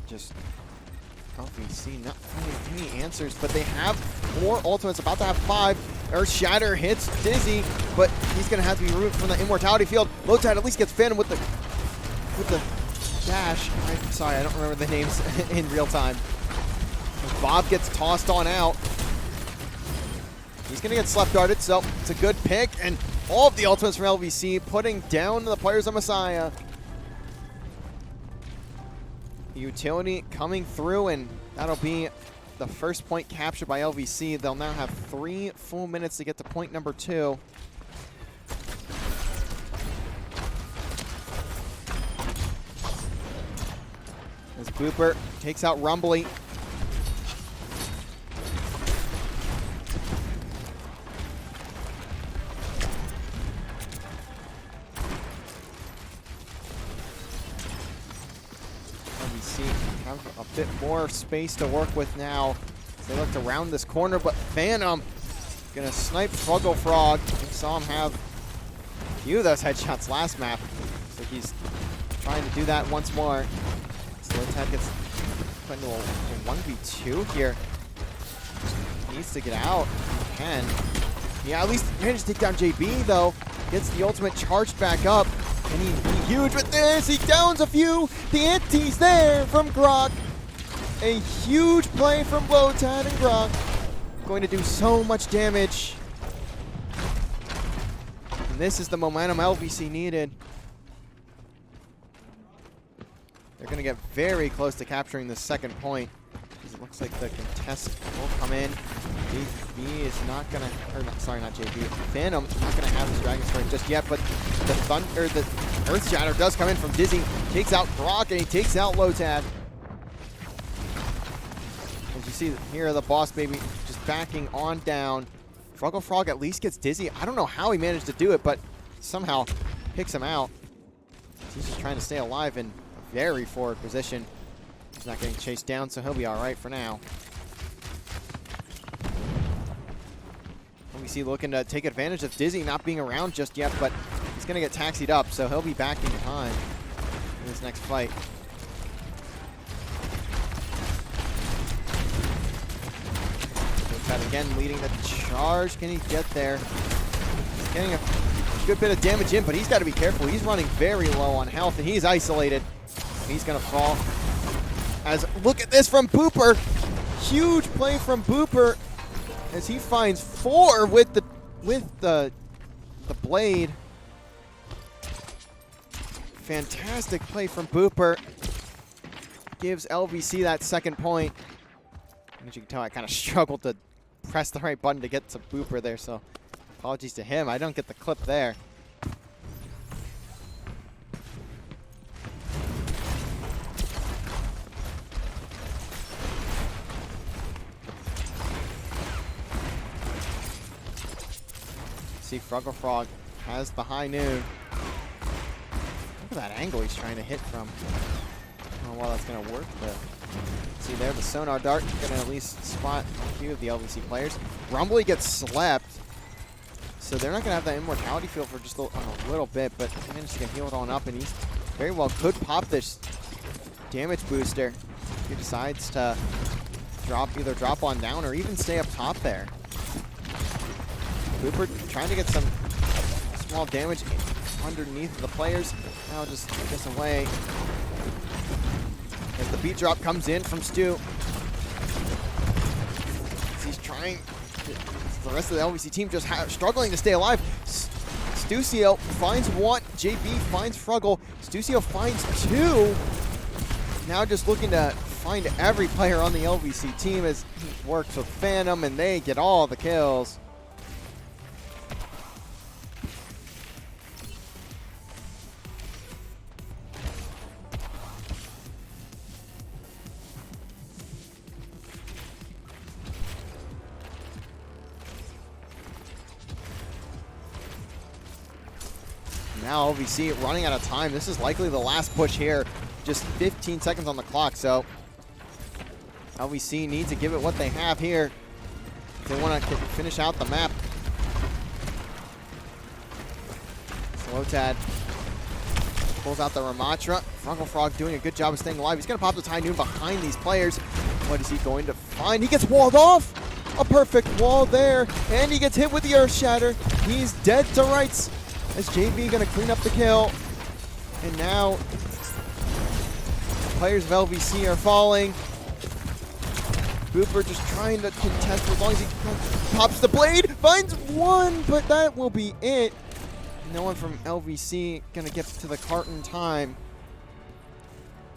Just LVC not finding any answers, but they have 4 ultimates, about to have 5. Earth Shatter hits Dizzy, but he's going to have to be removed from the Immortality Field. Lotad at least gets Phantom with the dash. I'm sorry, I don't remember the names in real time. Bob gets tossed on out. He's going to get slept guarded, so it's a good pick, and all of the ultimates from LVC putting down the players of Messiah. Utility coming through, and that'll be the first point captured by LVC. They'll now have 3 full minutes to get to point number 2. As Booper takes out Rumbly, LVC have a bit more space to work with now. They look to round this corner, but Phantom gonna snipe Fruggle Frog. We saw him have a few of those headshots last map, so he's trying to do that once more. So Lotad gets put into a 1v2 here. He needs to get out. He can. Yeah, at least managed to take down JB though. Gets the ultimate charged back up. And he huge with this. He downs a few. The anti's there from Grok. A huge play from Lotad and Grok. Going to do so much damage. And this is the momentum LVC needed. They're going to get very close to capturing the second point. Because it looks like the contest will come in. JB is not going to, or not, sorry, not JB. Phantom not going to have his Dragon Strike just yet, but the Earth Shatter does come in from Dizzy. Takes out Grok and he takes out Lotad. As you see here, the Boss Baby just backing on down. Fruggle Frog at least gets Dizzy. I don't know how he managed to do it, but somehow picks him out. He's just trying to stay alive in a very forward position. He's not getting chased down, so he'll be all right for now. We see looking to take advantage of Dizzy not being around just yet, but he's going to get taxied up, so he'll be backing behind in this next fight. Lotad again leading the charge. Can he get there? He's getting a good bit of damage in, but he's got to be careful. He's running very low on health, and he's isolated. He's going to fall. As look at this from Booper. Huge play from Booper as he finds 4 with the blade. Fantastic play from Booper. Gives LVC that second point. As you can tell, I kind of struggled to press the right button to get to Booper there, so apologies to him. I don't get the clip there. See, Fruggle Frog has the high noon. Look at that angle he's trying to hit from. I don't know how that's going to work, but see there, the sonar dart going to at least spot a few of the LVC players. Rumbly gets slept, so they're not going to have that immortality field for just a little bit, but he managed to get healed on up, and he very well could pop this damage booster. He decides to either drop on down or even stay up top there. Cooper trying to get some small damage underneath the players. Now just take this away. As the beat drop comes in from Stu. He's trying, the rest of the LVC team just struggling to stay alive. Stucio finds 1, JB finds Fruggle. Stucio finds 2. Now just looking to find every player on the LVC team as he works with Phantom and they get all the kills. Now LVC running out of time. This is likely the last push here. Just 15 seconds on the clock, so LVC needs to give it what they have here if they want to finish out the map. Lotad pulls out the Ramatra. Fruggle Frog doing a good job of staying alive. He's going to pop the High Noon behind these players. What is he going to find? He gets walled off. A perfect wall there, and he gets hit with the Earth Shatter. He's dead to rights. As JB going to clean up the kill. And now players of LVC are falling. Booper just trying to contest for as long as he pops the blade. Finds 1, but that will be it. No one from LVC going to get to the cart in time.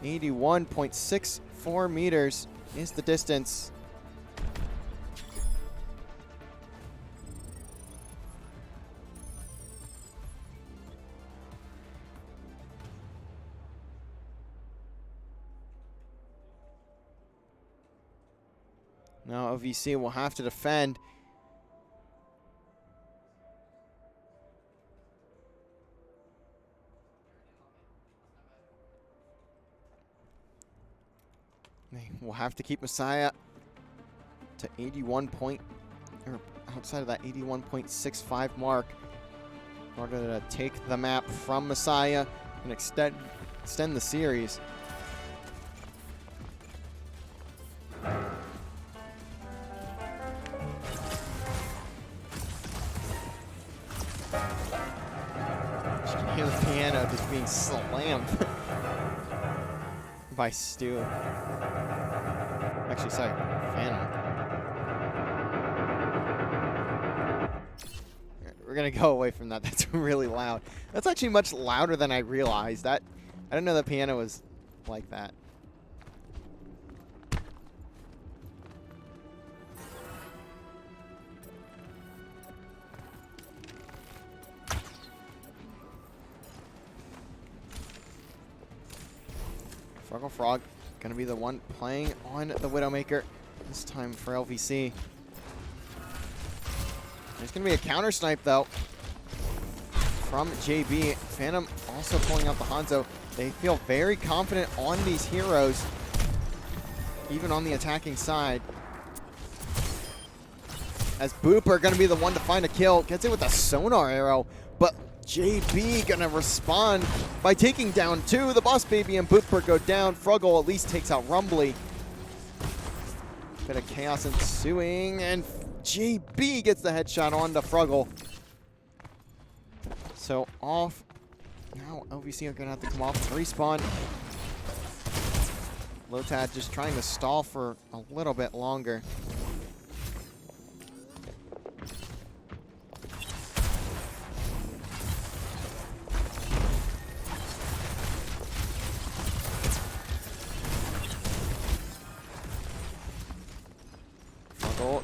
81.64 meters is the distance. Now LVC will have to defend. They will have to keep Messiah to 81 point, or outside of that 81.65 mark in order to take the map from Messiah and extend the series. You can hear the piano just being slammed by Stu. Actually, sorry, Phantom. We're gonna go away from that. That's really loud. That's actually much louder than I realized. I didn't know the piano was like that. Frog gonna be the one playing on the Widowmaker this time for LVC. There's gonna be a counter snipe though from JB. Phantom also pulling out the Hanzo. They feel very confident on these heroes, even on the attacking side. As Booper gonna be the one to find a kill, gets it with a sonar arrow, but JB gonna respond by taking down two. The Boss Baby and Booper go down. Fruggle at least takes out Rumbly. Bit of chaos ensuing, and JB gets the headshot on the Fruggle. So off. Now LVC are gonna have to come off and respawn. Lotad just trying to stall for a little bit longer.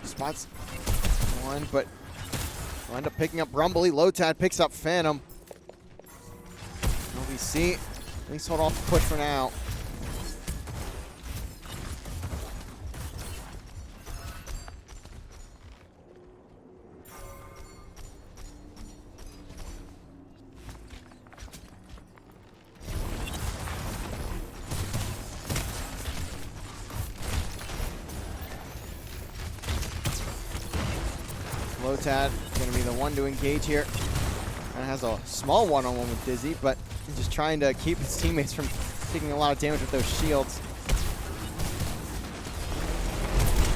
Spots one, but we'll end up picking up Rumbly. Lotad picks up Phantom. LVC, at least hold off the push for now. Lotad going to be the one to engage here. And has a small one-on-one with Dizzy, but he's just trying to keep his teammates from taking a lot of damage with those shields.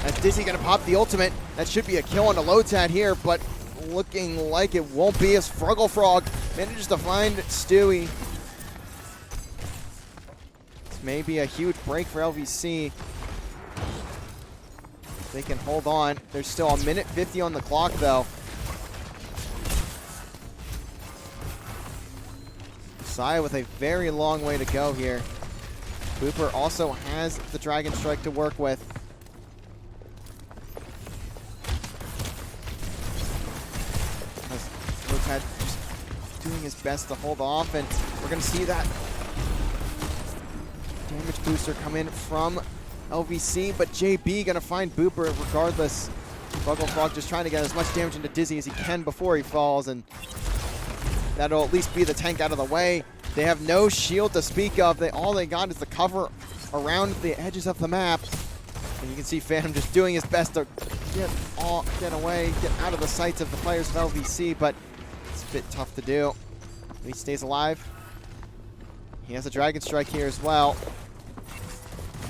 As Dizzy going to pop the ultimate. That should be a kill on the Lotad here, but looking like it won't be, as Frog manages to find Stewie. This may be a huge break for LVC. They can hold on. There's still a minute 50 on the clock, though. Messiah with a very long way to go here. Booper also has the Dragon Strike to work with. Lotad just doing his best to hold off, and we're going to see that damage booster come in from LVC, but JB gonna find Booper regardless. Frog just trying to get as much damage into Dizzy as he can before he falls, and that'll at least be the tank out of the way. They have no shield to speak of. All they got is the cover around the edges of the map. And you can see Phantom just doing his best to get away, get out of the sights of the players of LVC, but it's a bit tough to do. He stays alive. He has a Dragon Strike here as well.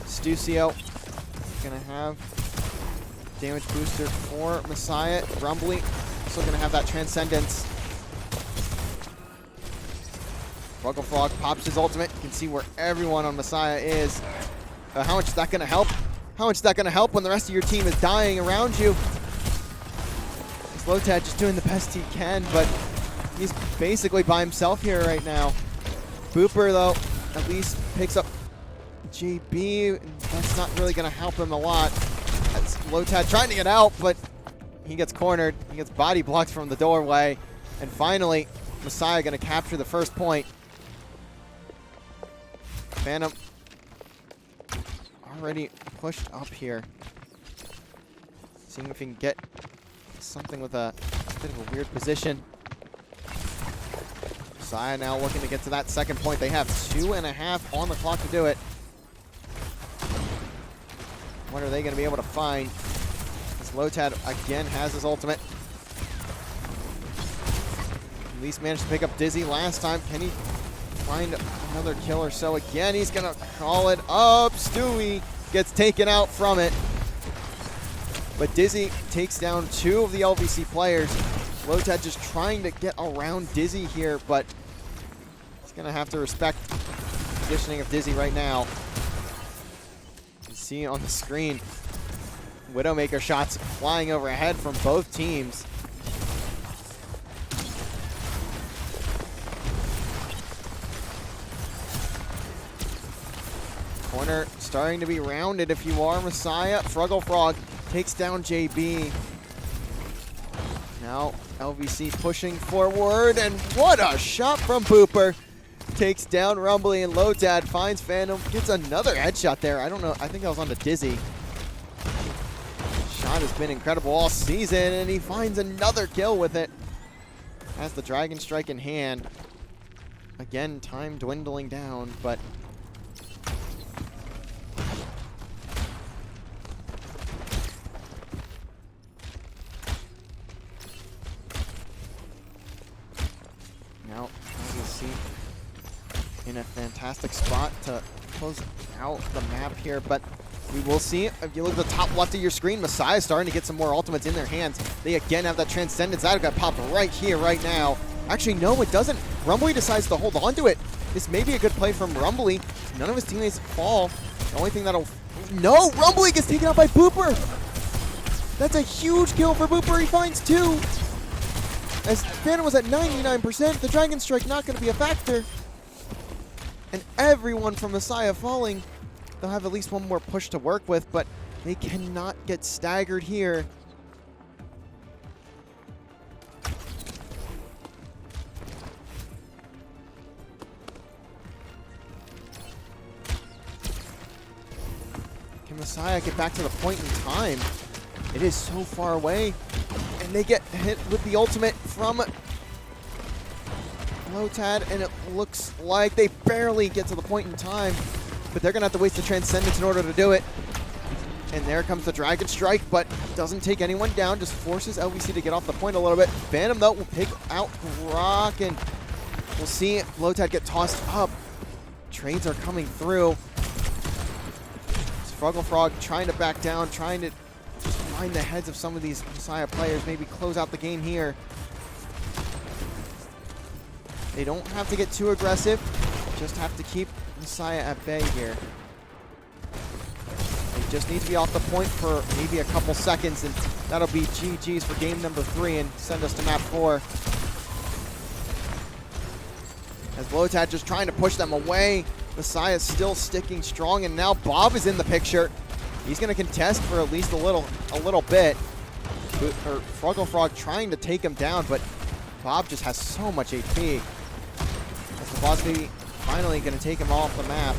Stucio gonna have damage booster for Messiah. Rumbly also gonna have that Transcendence. Frog pops his ultimate. You can see where everyone on Messiah is. How much is that gonna help? How much is that gonna help when the rest of your team is dying around you? Lotad just doing the best he can, but he's basically by himself here right now. Booper, though, at least picks up JB. That's not really going to help him a lot. That's Lotad trying to get out, but he gets cornered. He gets body blocked from the doorway. And finally, Messiah going to capture the first point. Phantom already pushed up here. Seeing if he can get something with a bit of a weird position. Messiah now looking to get to that second point. They have 2.5 on the clock to do it. What are they going to be able to find? As Lotad again has his ultimate. At least managed to pick up Dizzy last time. Can he find another kill or so? Again, he's going to call it up. Stewie gets taken out from it. But Dizzy takes down 2 of the LVC players. Lotad just trying to get around Dizzy here, but he's going to have to respect the positioning of Dizzy right now. You see on the screen, Widowmaker shots flying overhead from both teams. Corner starting to be rounded if you are Messiah. Fruggle Frog takes down JB. Now LVC pushing forward, and what a shot from Booper. Takes down Rumbly, and Lotad finds Phantom, gets another headshot there. I don't know, I think that was on the Dizzy. Shot has been incredible all season, and he finds another kill with it. Has the Dragon Strike in hand. Again, time dwindling down, but now LVC in a fantastic spot to close out the map here, but we will see. If you look at the top left of your screen, Messiah starting to get some more ultimates in their hands. They again have that Transcendence. That got popped right here, right now. Actually, no, it doesn't. Rumbly decides to hold on to it. This may be a good play from Rumbly. None of his teammates fall. The only thing that'll... No! Rumbly gets taken out by Booper! That's a huge kill for Booper. He finds 2. As Phantom was at 99%, the Dragon Strike not going to be a factor. And everyone from Messiah falling. They'll have at least one more push to work with, but they cannot get staggered here. Can Messiah get back to the point in time? It is so far away, and they get hit with the ultimate from Lotad, and it looks like they barely get to the point in time, but they're going to have to waste the Transcendence in order to do it. And there comes the Dragon Strike, but doesn't take anyone down, just forces LVC to get off the point a little bit. Phantom, though, will pick out Rock, and we'll see Lotad get tossed up. Trades are coming through. Fruggle Frog trying to back down, trying to find the heads of some of these Messiah players, maybe close out the game here. They don't have to get too aggressive, just have to keep Messiah at bay here. They just need to be off the point for maybe a couple seconds, and that'll be GG's for game number 3 and send us to map 4. As Lotad just trying to push them away. Messiah still sticking strong, and now Bob is in the picture. He's going to contest for at least a little bit. Fruggle Frog trying to take him down, but Bob just has so much AP. As the Boss Baby finally going to take him off the map.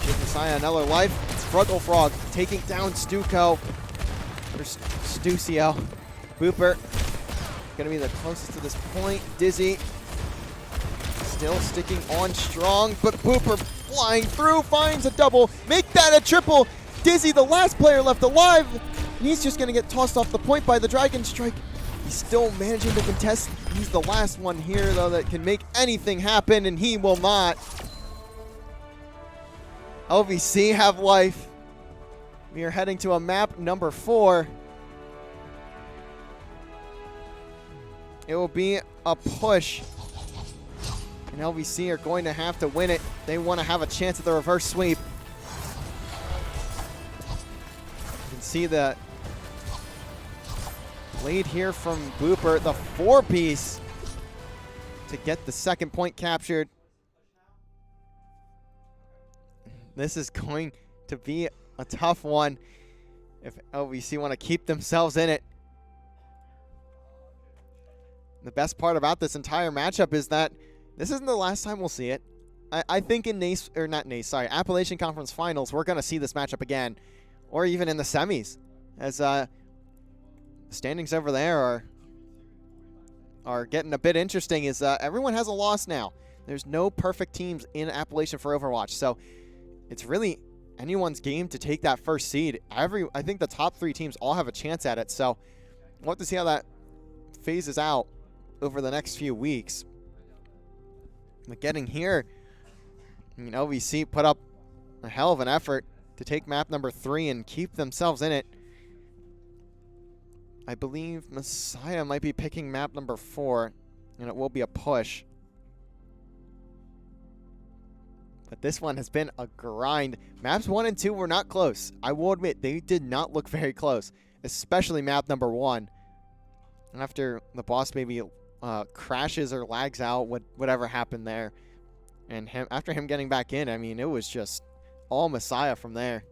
Give Messiah another life. Fruggle Frog taking down Stuco. Or Stucio. Booper going to be the closest to this point. Dizzy still sticking on strong, but Booper flying through, finds a double. Make that a triple. Dizzy, the last player left alive. He's just going to get tossed off the point by the Dragon Strike. He's still managing to contest. He's the last one here, though, that can make anything happen, and he will not. LVC have life. We are heading to a map number 4. It will be a push. And LVC are going to have to win it. They want to have a chance at the reverse sweep. You can see the lead here from Booper, the 4-piece to get the second point captured. This is going to be a tough one if LVC want to keep themselves in it. The best part about this entire matchup is that this isn't the last time we'll see it. I think in NACE, or not NACE, sorry, Appalachian Conference Finals, we're going to see this matchup again. Or even in the semis. As standings over there are getting a bit interesting, is everyone has a loss now. There's no perfect teams in Appalachian for Overwatch. So it's really anyone's game to take that first seed. I think the top 3 teams all have a chance at it. So we'll have to see how that phases out over the next few weeks. But getting here, I mean, LVC put up a hell of an effort to take map number 3 and keep themselves in it. I believe Messiah might be picking map number 4, and it will be a push. But this one has been a grind. Maps 1 and 2 were not close. I will admit, they did not look very close, especially map number 1. After the boss maybe crashes or lags out, whatever happened there. And after him getting back in, I mean, it was just all Messiah from there.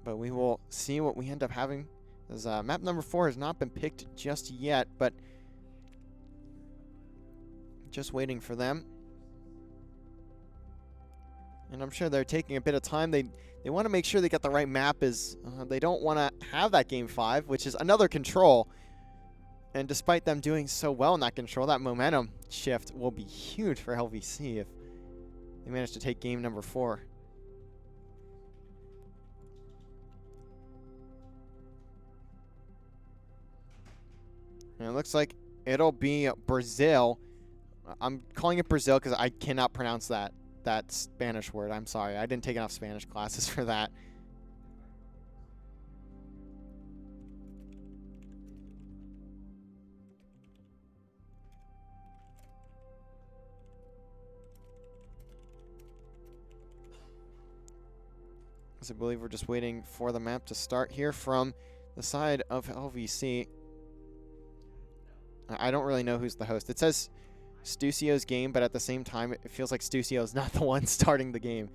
But we will see what we end up having. As map number 4 has not been picked just yet, but just waiting for them. And I'm sure they're taking a bit of time. They want to make sure they get the right map. They don't want to have that game 5, which is another control. And despite them doing so well in that control, that momentum shift will be huge for LVC if they manage to take game number 4. And it looks like it'll be Brazil. I'm calling it Brazil because I cannot pronounce that Spanish word. I'm sorry. I didn't take enough Spanish classes for that. So I believe we're just waiting for the map to start here from the side of LVC. I don't really know who's the host. It says Stucio's game, but at the same time, it feels like Stucio's not the one starting the game.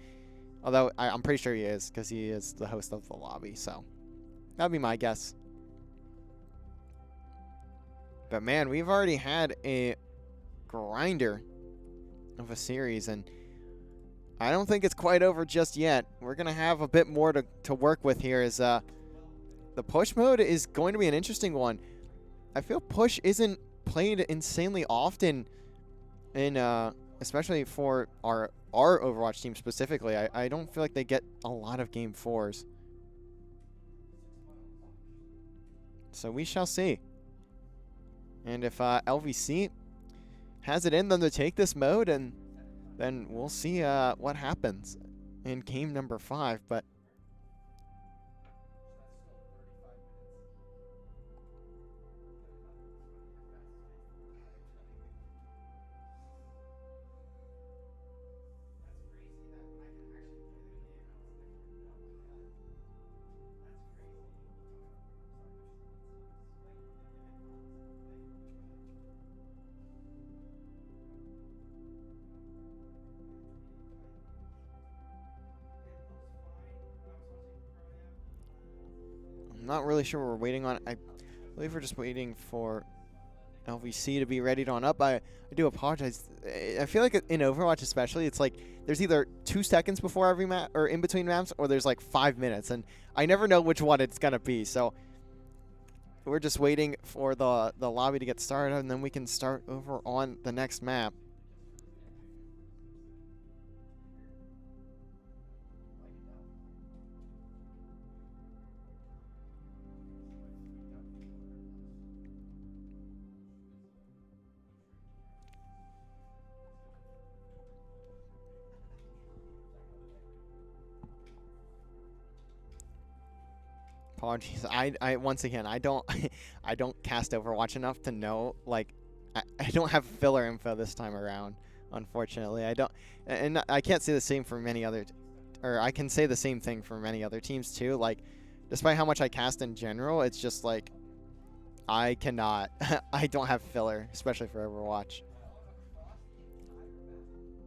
Although I'm pretty sure he is, because he is the host of the lobby. So that'd be my guess. But man, we've already had a grinder of a series, and I don't think it's quite over just yet. We're going to have a bit more to work with here. As the push mode is going to be an interesting one. I feel push isn't played insanely often, in especially for our Overwatch team specifically. I don't feel like they get a lot of game 4s. So we shall see. And if LVC has it in them to take this mode, and then we'll see what happens in game number 5. But I'm not really sure what we're waiting on. I believe we're just waiting for LVC to be ready on up. I do apologize. I feel like in Overwatch especially, it's like there's either 2 seconds before every map or in between maps, or there's like 5 minutes, and I never know which one it's gonna be. So we're just waiting for the lobby to get started, and then we can start over on the next map. Apologies. I once again, I don't I don't cast Overwatch enough to know, like, I don't have filler info this time around, unfortunately. I don't, and I can't say the same for many other, or I can say the same thing for many other teams too. Like, despite how much I cast in general, it's just like I cannot I don't have filler, especially for Overwatch.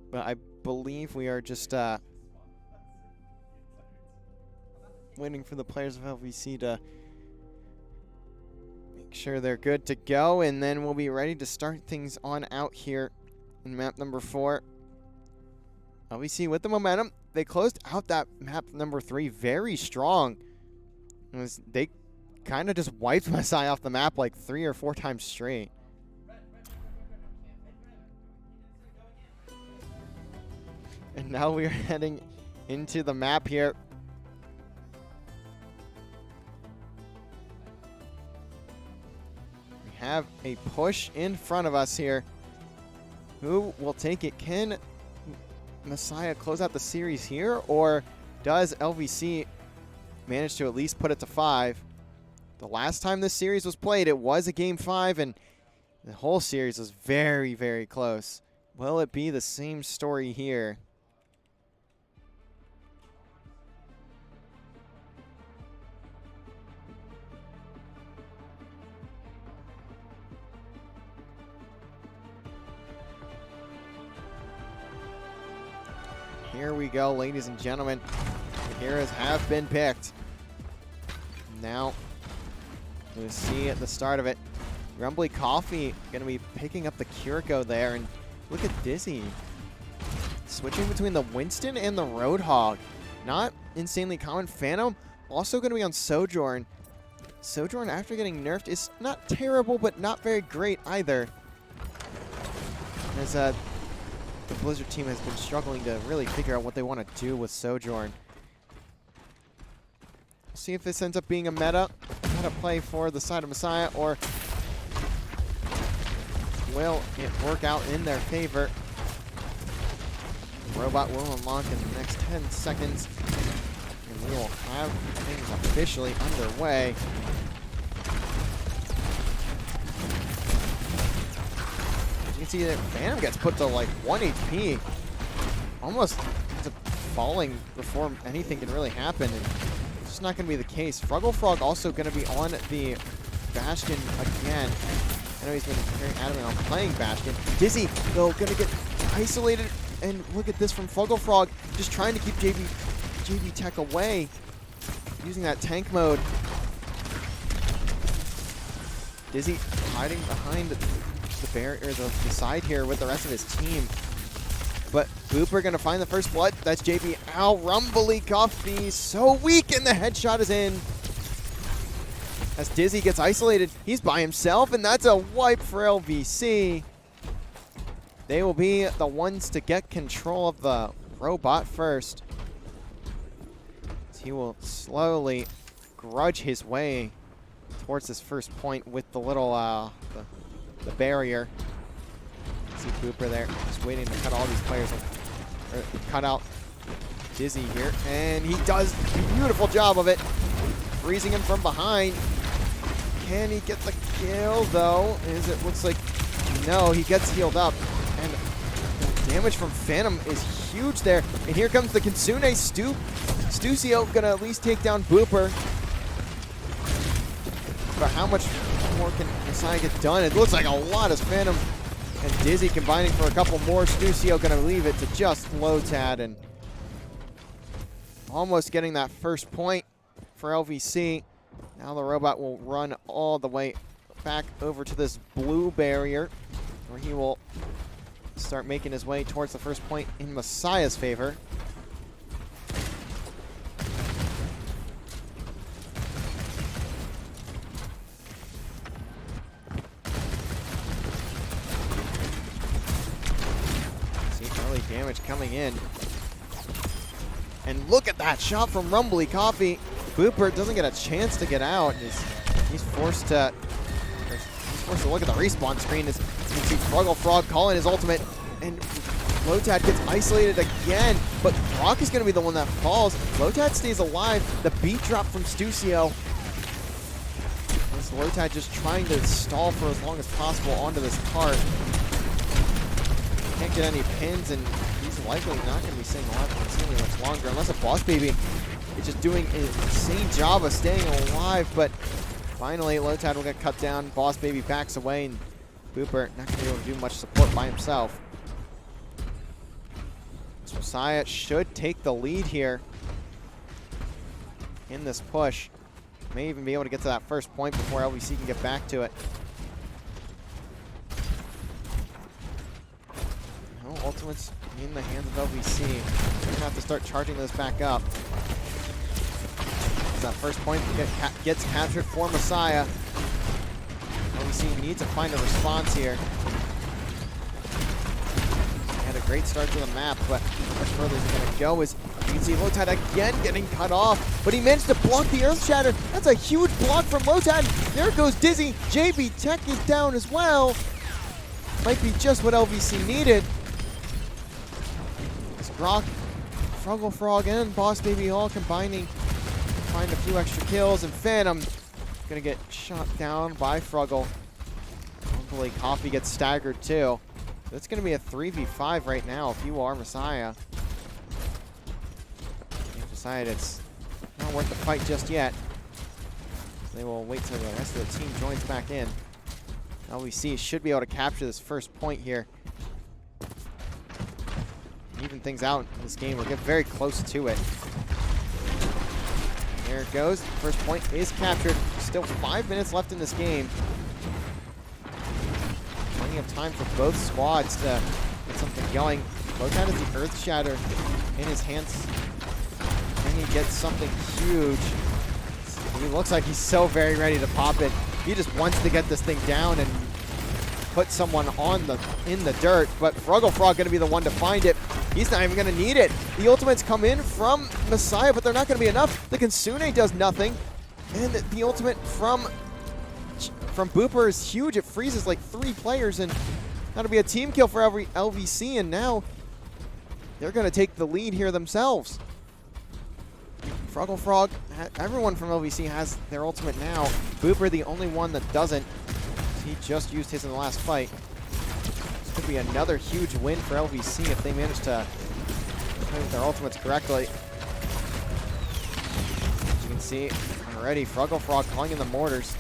But I believe we are just waiting for the players of LVC to make sure they're good to go, and then we'll be ready to start things on out here in map number 4. LVC with the momentum. They closed out that map number 3 very strong. They kind of just wiped Messiah off the map like 3 or 4 times straight. And now we're heading into the map here. We have a push in front of us here. Who will take it? Can Messiah close out the series here, or does LVC manage to at least put it to 5? The last time this series was played, it was a Game 5, and the whole series was very, very close. Will it be the same story here? Here we go, ladies and gentlemen. The heroes have been picked. Now, we'll see at the start of it. Rumbly Coffee going to be picking up the Kiriko there. And look at Dizzy. Switching between the Winston and the Roadhog. Not insanely common. Phantom also going to be on Sojourn. Sojourn, after getting nerfed, is not terrible, but not very great either. As the Blizzard team has been struggling to really figure out what they want to do with Sojourn. We'll see if this ends up being a meta play for the side of Messiah, or will it work out in their favor? The robot will unlock in the next 10 seconds, and we will have things officially underway. You can see that Phantom gets put to like 1 HP. Almost falling before anything can really happen. And it's just not going to be the case. Fruggle Frog also going to be on the Bastion again. I know he's been very adamant on playing Bastion. Dizzy, though, going to get isolated. And look at this from Fruggle Frog. Just trying to keep JV Tech away. Using that tank mode. Dizzy hiding behind the barrier, or the side here with the rest of his team. But Booper gonna find the first blood. That's JB Ow. Rumbly Coffee so weak, and the headshot is in. As Dizzy gets isolated, he's by himself, and that's a wipe for LVC. They will be the ones to get control of the robot first. He will slowly grudge his way towards this first point with the little the barrier. See Booper there, just waiting to cut all these players, or cut out Dizzy here, and he does a beautiful job of it, freezing him from behind. Can he get the kill though? As it looks like no, he gets healed up, and the damage from Phantom is huge there. And here comes the Kitsune Stucio gonna at least take down Booper. But how much more can Messiah get done? It looks like a lot as Phantom and Dizzy combining for a couple more. Stucio gonna leave it to just Lotad, and almost getting that first point for LVC. Now the robot will run all the way back over to this blue barrier, where he will start making his way towards the first point in Messiah's favor. Damage coming in. And look at that shot from Rumbly Coffee. Booper doesn't get a chance to get out. He's forced to look at the respawn screen. As you can see Fruggle Frog calling his ultimate, and Lotad gets isolated again, but Brock is going to be the one that falls. Lotad stays alive. The beat drop from Stucio. This Lotad just trying to stall for as long as possible onto this cart. Can't get any pins, and he's likely not going to be staying alive for extremely much longer, unless a Boss Baby is just doing an insane job of staying alive. But finally, Lotad will get cut down. Boss Baby backs away, and Booper not going to be able to do much support by himself. So Messiah should take the lead here in this push. May even be able to get to that first point before LVC can get back to it. Ultimates in the hands of LVC. They're going to have to start charging those back up. As that first point gets captured for Messiah. LVC needs to find a response here. They had to great start to the map, but how much further is he going to go? As you can see Lotad again getting cut off, but he managed to block the Earth Shatter. That's a huge block from Lotad. There goes Dizzy. JB Tech is down as well. Might be just what LVC needed. It's Brock, Fruggle Frog, and Boss Baby all combining to find a few extra kills, and Phantom gonna get shot down by Fruggle. Hopefully Coffee gets staggered too. It's gonna be a 3v5 right now if you are Messiah. They've decided it's not worth the fight just yet. They will wait till the rest of the team joins back in. LVC should be able to capture this first point here. Even things out in this game. We'll get very close to it. There it goes. First point is captured. Still 5 minutes left in this game. Plenty of time for both squads to get something going. Lotad has the Earth Shatter in his hands. Can he get something huge? He looks like he's so very ready to pop it. He just wants to get this thing down and put someone in the dirt, but Fruggle Frog gonna be the one to find it. He's not even gonna need it. The ultimates come in from Messiah, but they're not gonna be enough. The Kitsune does nothing, and the ultimate from Booper is huge. It freezes like 3 players, and that'll be a team kill for every LVC, and now they're gonna take the lead here themselves. Fruggle Frog, everyone from LVC has their ultimate now. Booper the only one that doesn't. He just used his in the last fight. This could be another huge win for LVC if they manage to play with their ultimates correctly. As you can see already, Fruggle Frog calling in the mortars.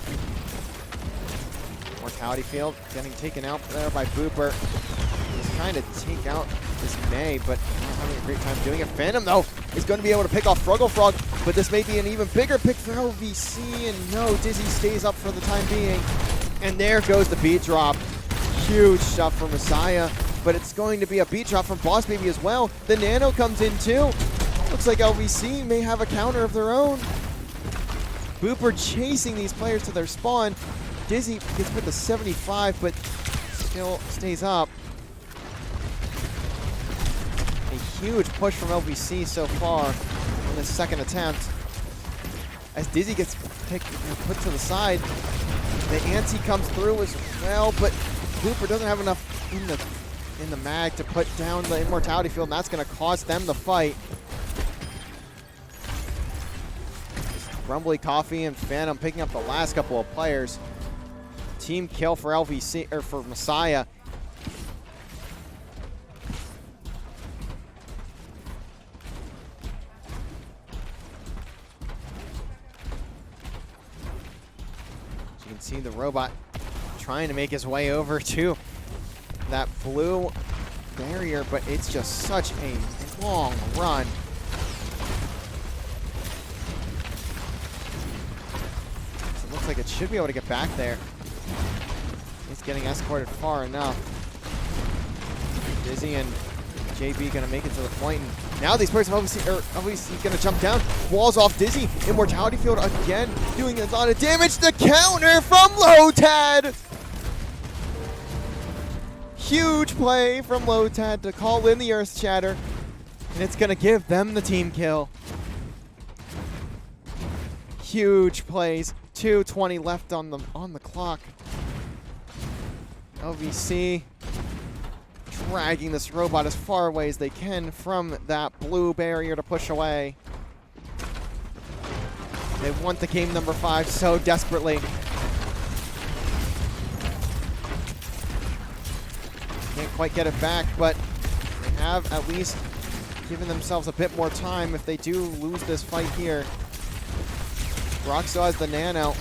Mortality field getting taken out there by Booper. He's trying to take out this May, but not having a great time doing it. Phantom, though, is going to be able to pick off Fruggle Frog, but this may be an even bigger pick for LVC, and no, Dizzy stays up for the time being. And there goes the beat drop. Huge stuff for Messiah, but it's going to be a beat drop from Boss Baby as well. The Nano comes in too. Looks like LVC may have a counter of their own. Booper chasing these players to their spawn. Dizzy gets put to 75, but still stays up. A huge push from LVC so far in this second attempt. As Dizzy gets put to the side, the ante comes through as well, but Booper doesn't have enough in the mag to put down the immortality field, and that's going to cost them the fight. Rumbly Coffee and Phantom picking up the last couple of players. Team kill for LVC, or for Messiah. You can see the robot trying to make his way over to that blue barrier, but it's just such a long run. So it looks like it should be able to get back there. It's getting escorted far enough. Dizzy and JB gonna make it to the point, and now these players obviously gonna jump down. Walls off Dizzy. Immortality field again, doing a lot of damage. The counter from Lotad. Huge play from Lotad to call in the Earth Shatter, and it's gonna give them the team kill. Huge plays. 2:20 left on the clock. LVC dragging this robot as far away as they can from that blue barrier to push away. They want the game number 5 so desperately. Can't quite get it back, but they have at least given themselves a bit more time if they do lose this fight here. Brock still has the Nano.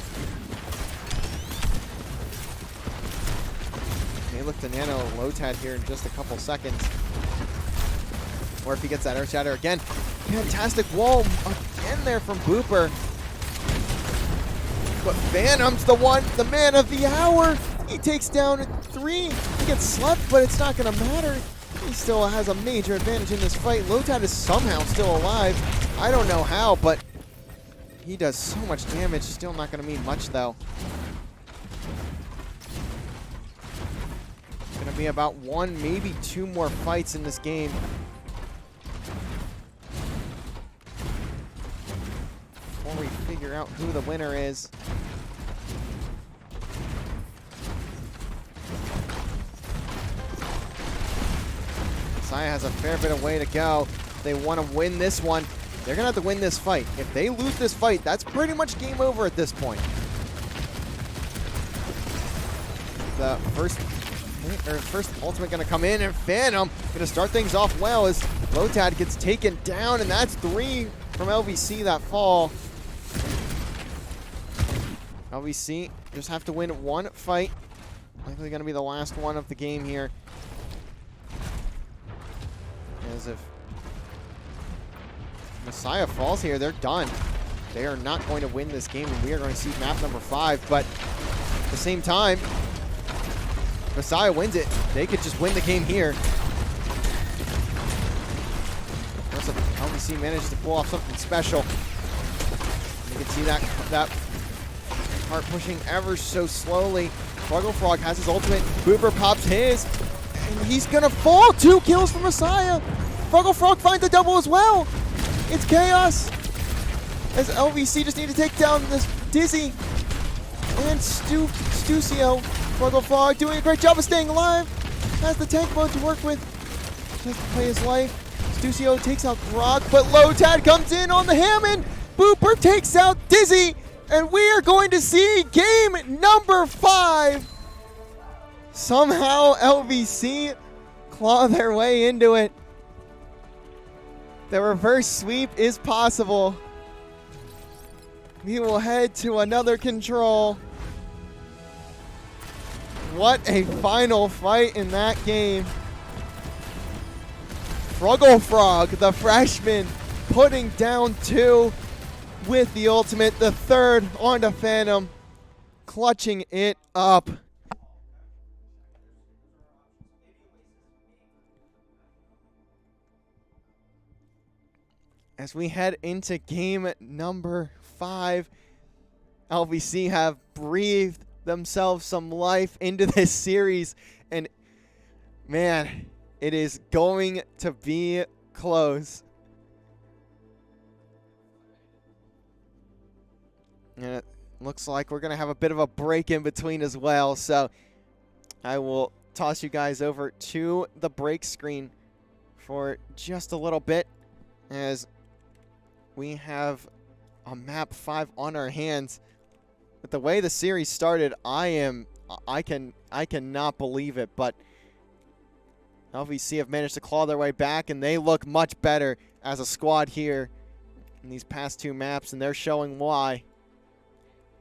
May look to Nano Lotad here in just a couple seconds. Or if he gets that Earth Shatter again. Fantastic wall again there from Booper. But Phantom's the man of the hour. He takes down 3. He gets slept, but it's not going to matter. He still has a major advantage in this fight. Lotad is somehow still alive. I don't know how, but he does so much damage. Still not going to mean much, though. Going to Might be about 1, maybe 2 more fights in this game. Before we figure out who the winner is. Messiah has a fair bit of way to go. They want to win this one. They're going to have to win this fight. If they lose this fight, that's pretty much game over at this point. The first ultimate going to come in, and Phantom going to start things off well as Lotad gets taken down, and that's 3 from LVC that fall. LVC just have to win 1 fight. Likely going to be the last one of the game here. As if Messiah falls here, they're done. They are not going to win this game, and we are going to see map number 5. But at the same time, Messiah wins it. They could just win the game here. Unless LVC managed to pull off something special. You can see that Heart pushing ever so slowly. Struggle Frog has his ultimate. Booper pops his. And he's going to fall. 2 kills for Messiah. Struggle Frog finds a double as well. It's chaos. As LVC just need to take down this Dizzy and Stucio. Struggle Frog doing a great job of staying alive. Has the tank mode to work with. Just to play his life. Stucio takes out Grog, but Lotad comes in on the Hammond. Booper takes out Dizzy. And we are going to see game number 5. Somehow LVC claw their way into it. The reverse sweep is possible. We will head to another control. What a final fight in that game. Struggle Frog, the freshman, putting down 2 with the ultimate. The 3rd onto Phantom, clutching it up. As we head into game number 5, LVC have breathed themselves some life into this series, and man, it is going to be close. And it looks like we're going to have a bit of a break in between as well, so I will toss you guys over to the break screen for just a little bit as we have a map 5 on our hands. But the way the series started, I cannot believe it, but LVC have managed to claw their way back, and they look much better as a squad here in these past 2 maps, and they're showing why.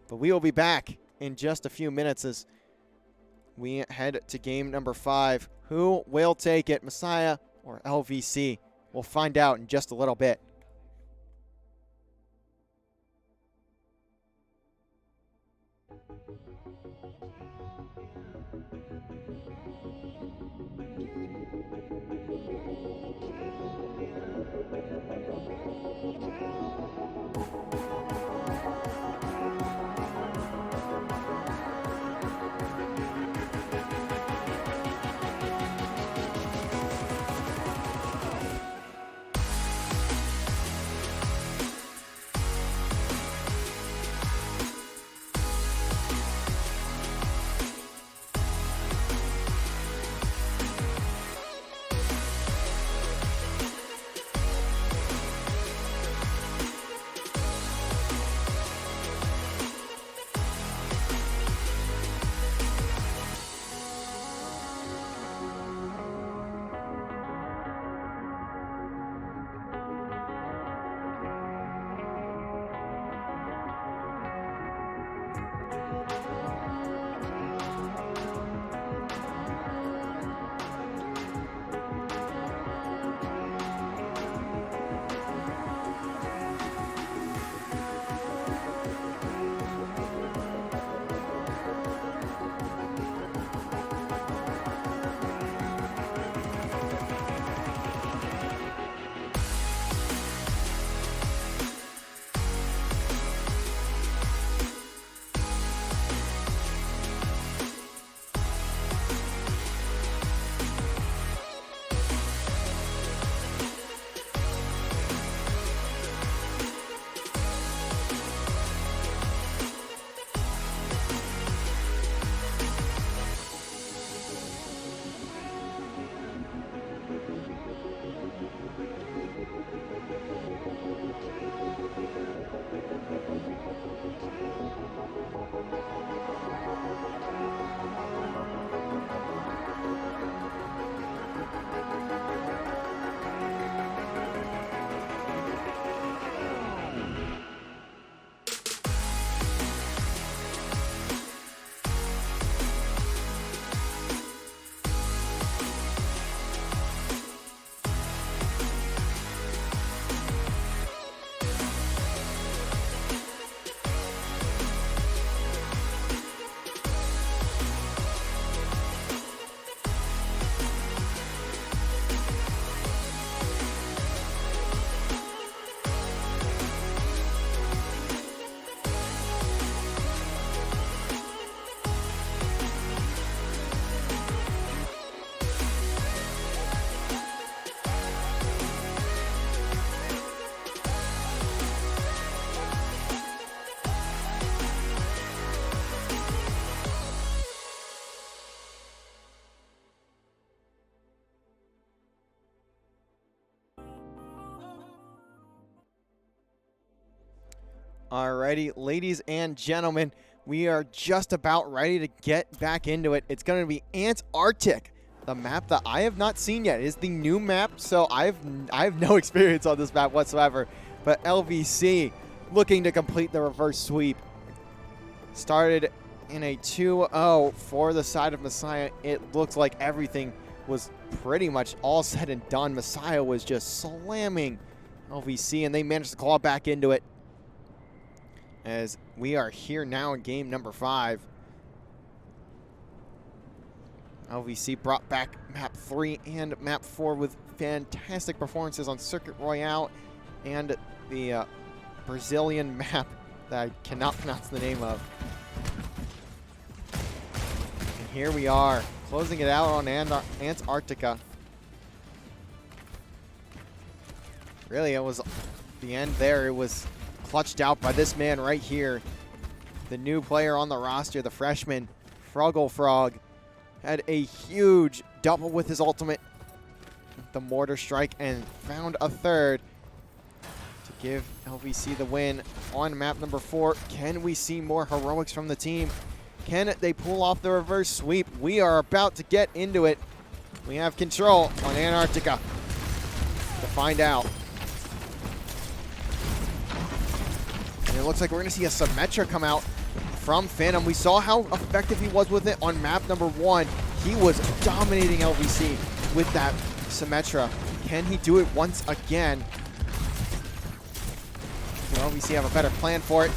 But we will be back in just a few minutes as we head to game number 5. Who will take it, Messiah or LVC? We'll find out in just a little bit. Alrighty, ladies and gentlemen, we are just about ready to get back into it. It's going to be Antarctic, the map that I have not seen yet. It is the new map, so I have no experience on this map whatsoever. But LVC looking to complete the reverse sweep. Started in a 2-0 for the side of Messiah. It looks like everything was pretty much all said and done. Messiah was just slamming LVC, and they managed to claw back into it. As we are here now in game number 5. LVC brought back map 3 and map 4 with fantastic performances on Circuit Royale and the Brazilian map that I cannot pronounce the name of. And here we are, closing it out on Antarctica. Really, it was the end there. It was clutched out by this man right here. The new player on the roster, the freshman, Fruggle Frog, had a huge double with his ultimate, the Mortar Strike, and found a third to give LVC the win on map number 4. Can we see more heroics from the team? Can they pull off the reverse sweep? We are about to get into it. We have control on Antarctica to find out. And it looks like we're going to see a Symmetra come out from Phantom. We saw how effective he was with it on map number 1. He was dominating LVC with that Symmetra. Can he do it once again? Will LVC have a better plan for it?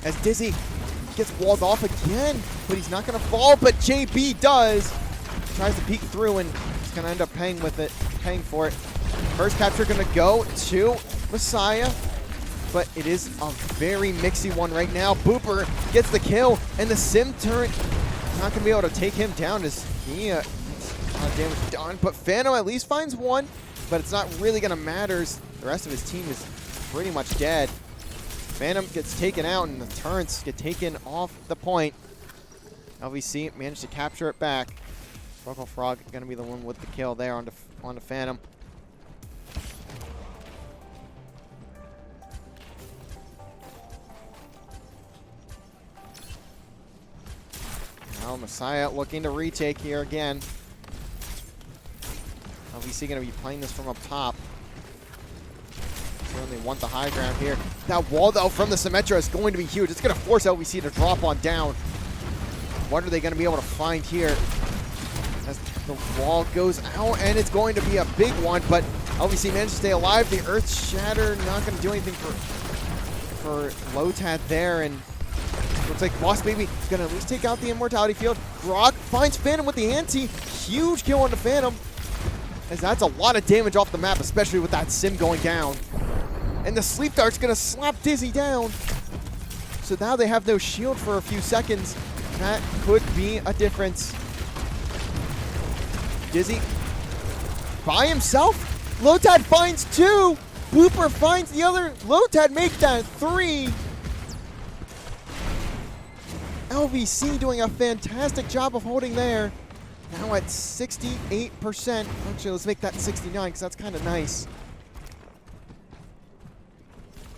As Dizzy gets walled off again, but he's not going to fall, but JB does. Tries to peek through, and he's going to end up paying for it. First capture going to go to Messiah. But it is a very mixy one right now. Booper gets the kill, and the Sim turret not going to be able to take him down as he gets a lot of damage done. But Phantom at least finds one, but it's not really going to matter. The rest of his team is pretty much dead. Phantom gets taken out, and the turrets get taken off the point. LVC managed to capture it back. Fruggle Frog going to be the one with the kill there on the Phantom. Now Messiah looking to retake here again. LVC going to be playing this from up top. Certainly want the high ground here. That wall, though, from the Symmetra is going to be huge. It's going to force LVC to drop on down. What are they going to be able to find here? As the wall goes out, and it's going to be a big one, but LVC managed to stay alive. The Earth Shatter not going to do anything for Lotad there, and looks like Boss Baby is going to at least take out the Immortality Field. Grog finds Phantom with the anti. Huge kill on the Phantom, as that's a lot of damage off the map, especially with that Sim going down. And the Sleep Dart's going to slap Dizzy down. So now they have no shield for a few seconds. That could be a difference. Dizzy by himself. Lotad finds 2. Booper finds the other. Lotad makes that 3. LVC doing a fantastic job of holding there. Now at 68%. Actually, let's make that 69 because that's kind of nice.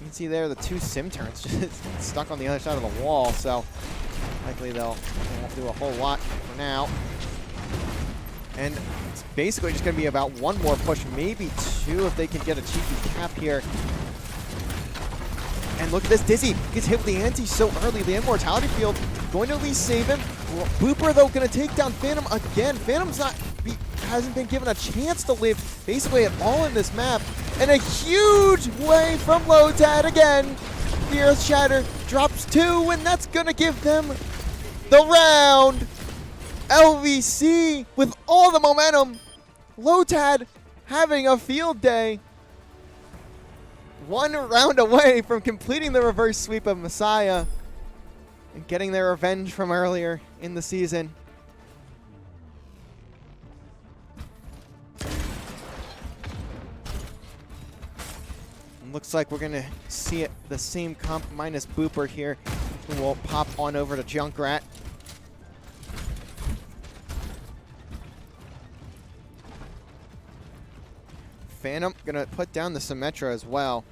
You can see there the 2 Sim turrets just stuck on the other side of the wall, so likely they won't do a whole lot for now. And it's basically just going to be about 1 more push, maybe 2 if they can get a cheeky cap here. And look at this, Dizzy gets hit with the anti so early. The Immortality Field going to at least save him. Booper, though, going to take down Phantom again. Phantom's hasn't been given a chance to live basically at all in this map. And a huge way from Lotad again. The Earth Shatter drops 2, and that's going to give them the round. LVC with all the momentum. Lotad having a field day. 1 round away from completing the reverse sweep of Messiah and getting their revenge from earlier in the season. Looks like we're going to see it the same comp minus Booper here, who will pop on over to Junkrat. Phantom going to put down the Symmetra as well.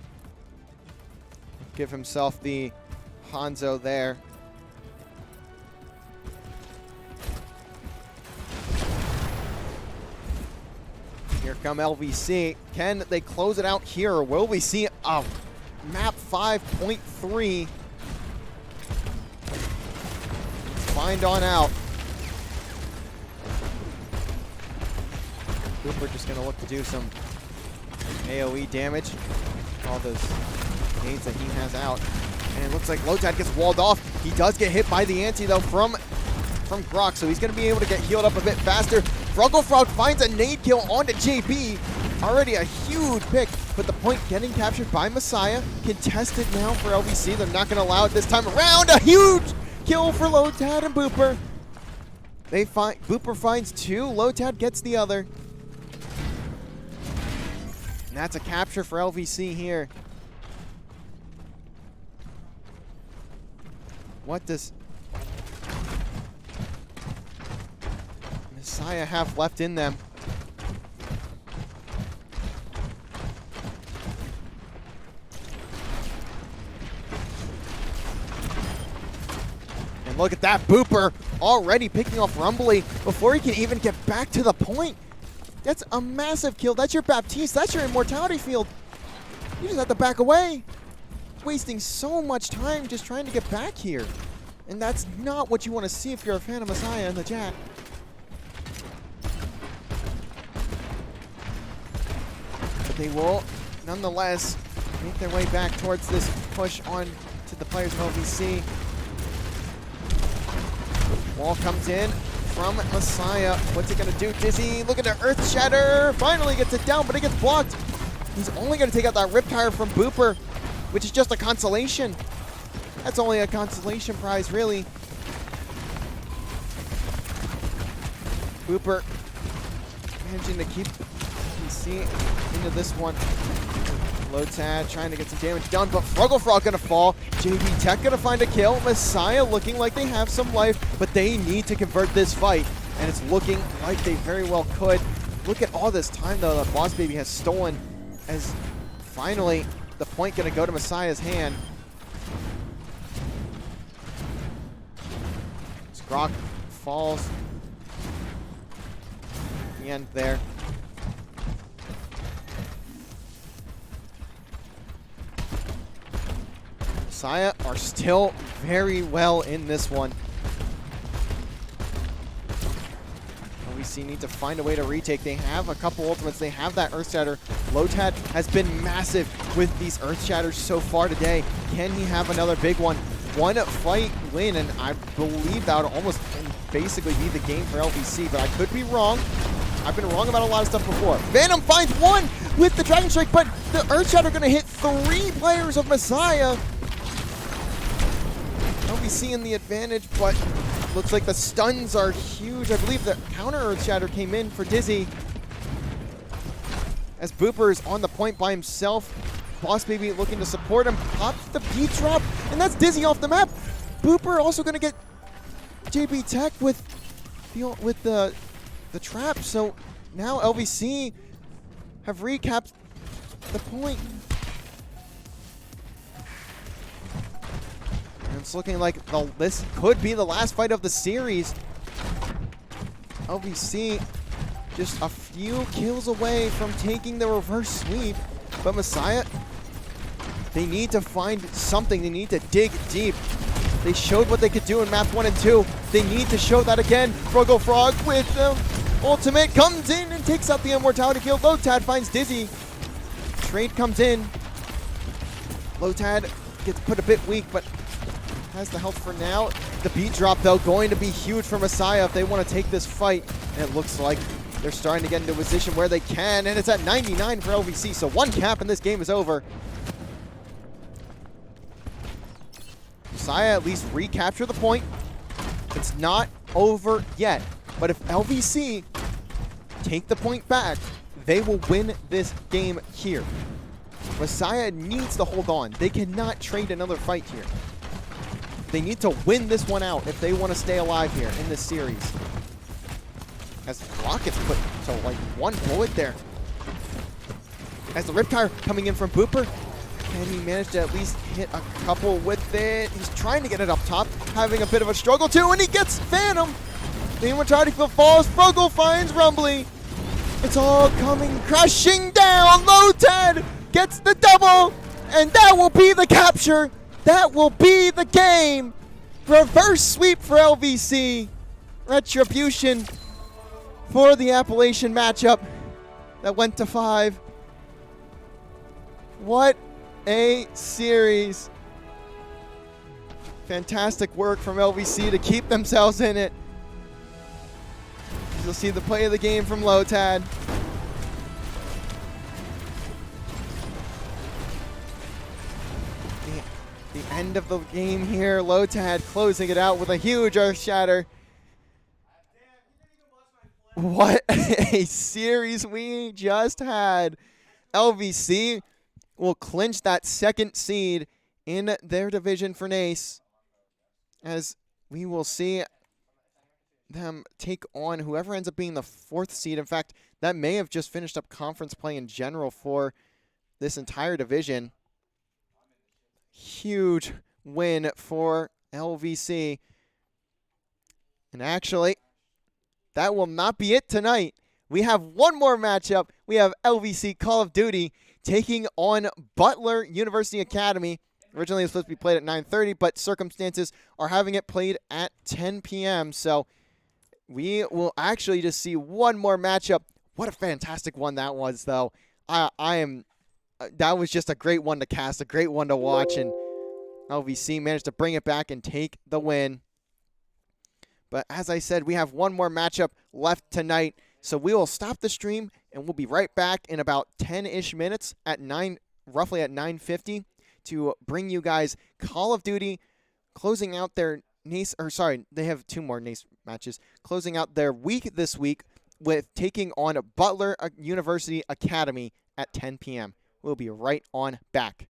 give himself the Hanzo there. Here come LVC. Can they close it out here, or will we see a map 5.3? Find on out. Cooper just going to look to do some AoE damage. All those nades that he has out. And it looks like Lotad gets walled off. He does get hit by the anti, though, from Grok, so he's going to be able to get healed up a bit faster. Frog finds a nade kill onto JB. Already a huge pick, but the point getting captured by Messiah. Contested now for LVC. They're not going to allow it this time around. A huge kill for Lotad and Booper. Booper finds 2. Lotad gets the other. And that's a capture for LVC here. What does Messiah have left in them? And look at that, Booper already picking off Rumbly before he can even get back to the point. That's a massive kill. That's your Baptiste. That's your immortality field. You just have to back away. Wasting so much time just trying to get back here. And that's not what you want to see if you're a fan of Messiah in the chat. But they will, nonetheless, make their way back towards this push on to the players of LVC. Wall comes in from Messiah. What's he going to do? Dizzy looking to Earth Shatter. Finally gets it down, but it gets blocked. He's only going to take out that Riptire from Booper, which is just a consolation. That's only a consolation prize, really. Booper managing to keep PC into this one. Lotad trying to get some damage done, but Frog gonna fall. JB Tech gonna find a kill. Messiah looking like they have some life, but they need to convert this fight, and it's looking like they very well could. Look at all this time, though, that Boss Baby has stolen, as finally the point gonna go to Messiah's hand. Grok falls at the end there. Messiah are still very well in this one. LVC need to find a way to retake. They have a couple ultimates. They have that Earth Shatter. Lotad has been massive with these Earth Shatters so far today. Can he have another big one? One fight win, and I believe that would almost basically be the game for LVC, but I could be wrong. I've been wrong about a lot of stuff before. Venom finds 1 with the Dragon Strike, but the Earth Shatter going to hit 3 players of Messiah. LVC in the advantage, but looks like the stuns are huge. I believe the counter Earth Shatter came in for Dizzy. As Booper is on the point by himself. Boss Baby looking to support him. Pops the beat drop, and that's Dizzy off the map. Booper also going to get JB Tech with the trap. So now LVC have recapped the point. And it's looking like this could be the last fight of the series. LVC just a few kills away from taking the reverse sweep. But Messiah, they need to find something. They need to dig deep. They showed what they could do in maps 1 and 2. They need to show that again. Frog with the ultimate comes in and takes out the immortality kill. Lotad finds Dizzy. Trade comes in. Lotad gets put a bit weak, but has the health for now. The beat drop, though, going to be huge for Messiah if they want to take this fight. And it looks like they're starting to get into a position where they can, and it's at 99 for LVC, so 1 cap and this game is over. Messiah at least recapture the point. It's not over yet, but if LVC take the point back, they will win this game here. Messiah needs to hold on. They cannot trade another fight here. They need to win this one out if they want to stay alive here in this series. As Rockets put to like 1 bullet there. As the Riptire coming in from Booper. Can he manage to at least hit a couple with it? He's trying to get it up top, having a bit of a struggle too, and he gets Phantom. The Immortality Field falls, Froggle finds Rumbly. It's all coming crashing down. Lotad gets the double, and that will be the capture. That will be the game. Reverse sweep for LVC. Retribution for the Appalachian matchup that went to 5. What a series. Fantastic work from LVC to keep themselves in it. You'll see the play of the game from Lotad. The end of the game here. Lotad closing it out with a huge earth shatter. What a series we just had. LVC will clinch that second seed in their division for NACE, as we will see them take on whoever ends up being the 4th seed. In fact, that may have just finished up conference play in general for this entire division. Huge win for LVC. And actually, that will not be it tonight. We have one more matchup. We have LVC Call of Duty taking on Butler University Academy. Originally, it was supposed to be played at 9:30, but circumstances are having it played at 10 p.m. So we will actually just see one more matchup. What a fantastic one that was, though. That was just a great one to cast, a great one to watch, and LVC managed to bring it back and take the win. But as I said, we have one more matchup left tonight, so we will stop the stream, and we'll be right back in about 10-ish minutes at roughly at 9:50 to bring you guys Call of Duty closing out their NACE, or sorry, they have 2 more NACE matches, closing out their week this week with taking on Butler University Academy at 10 p.m. We'll be right on back.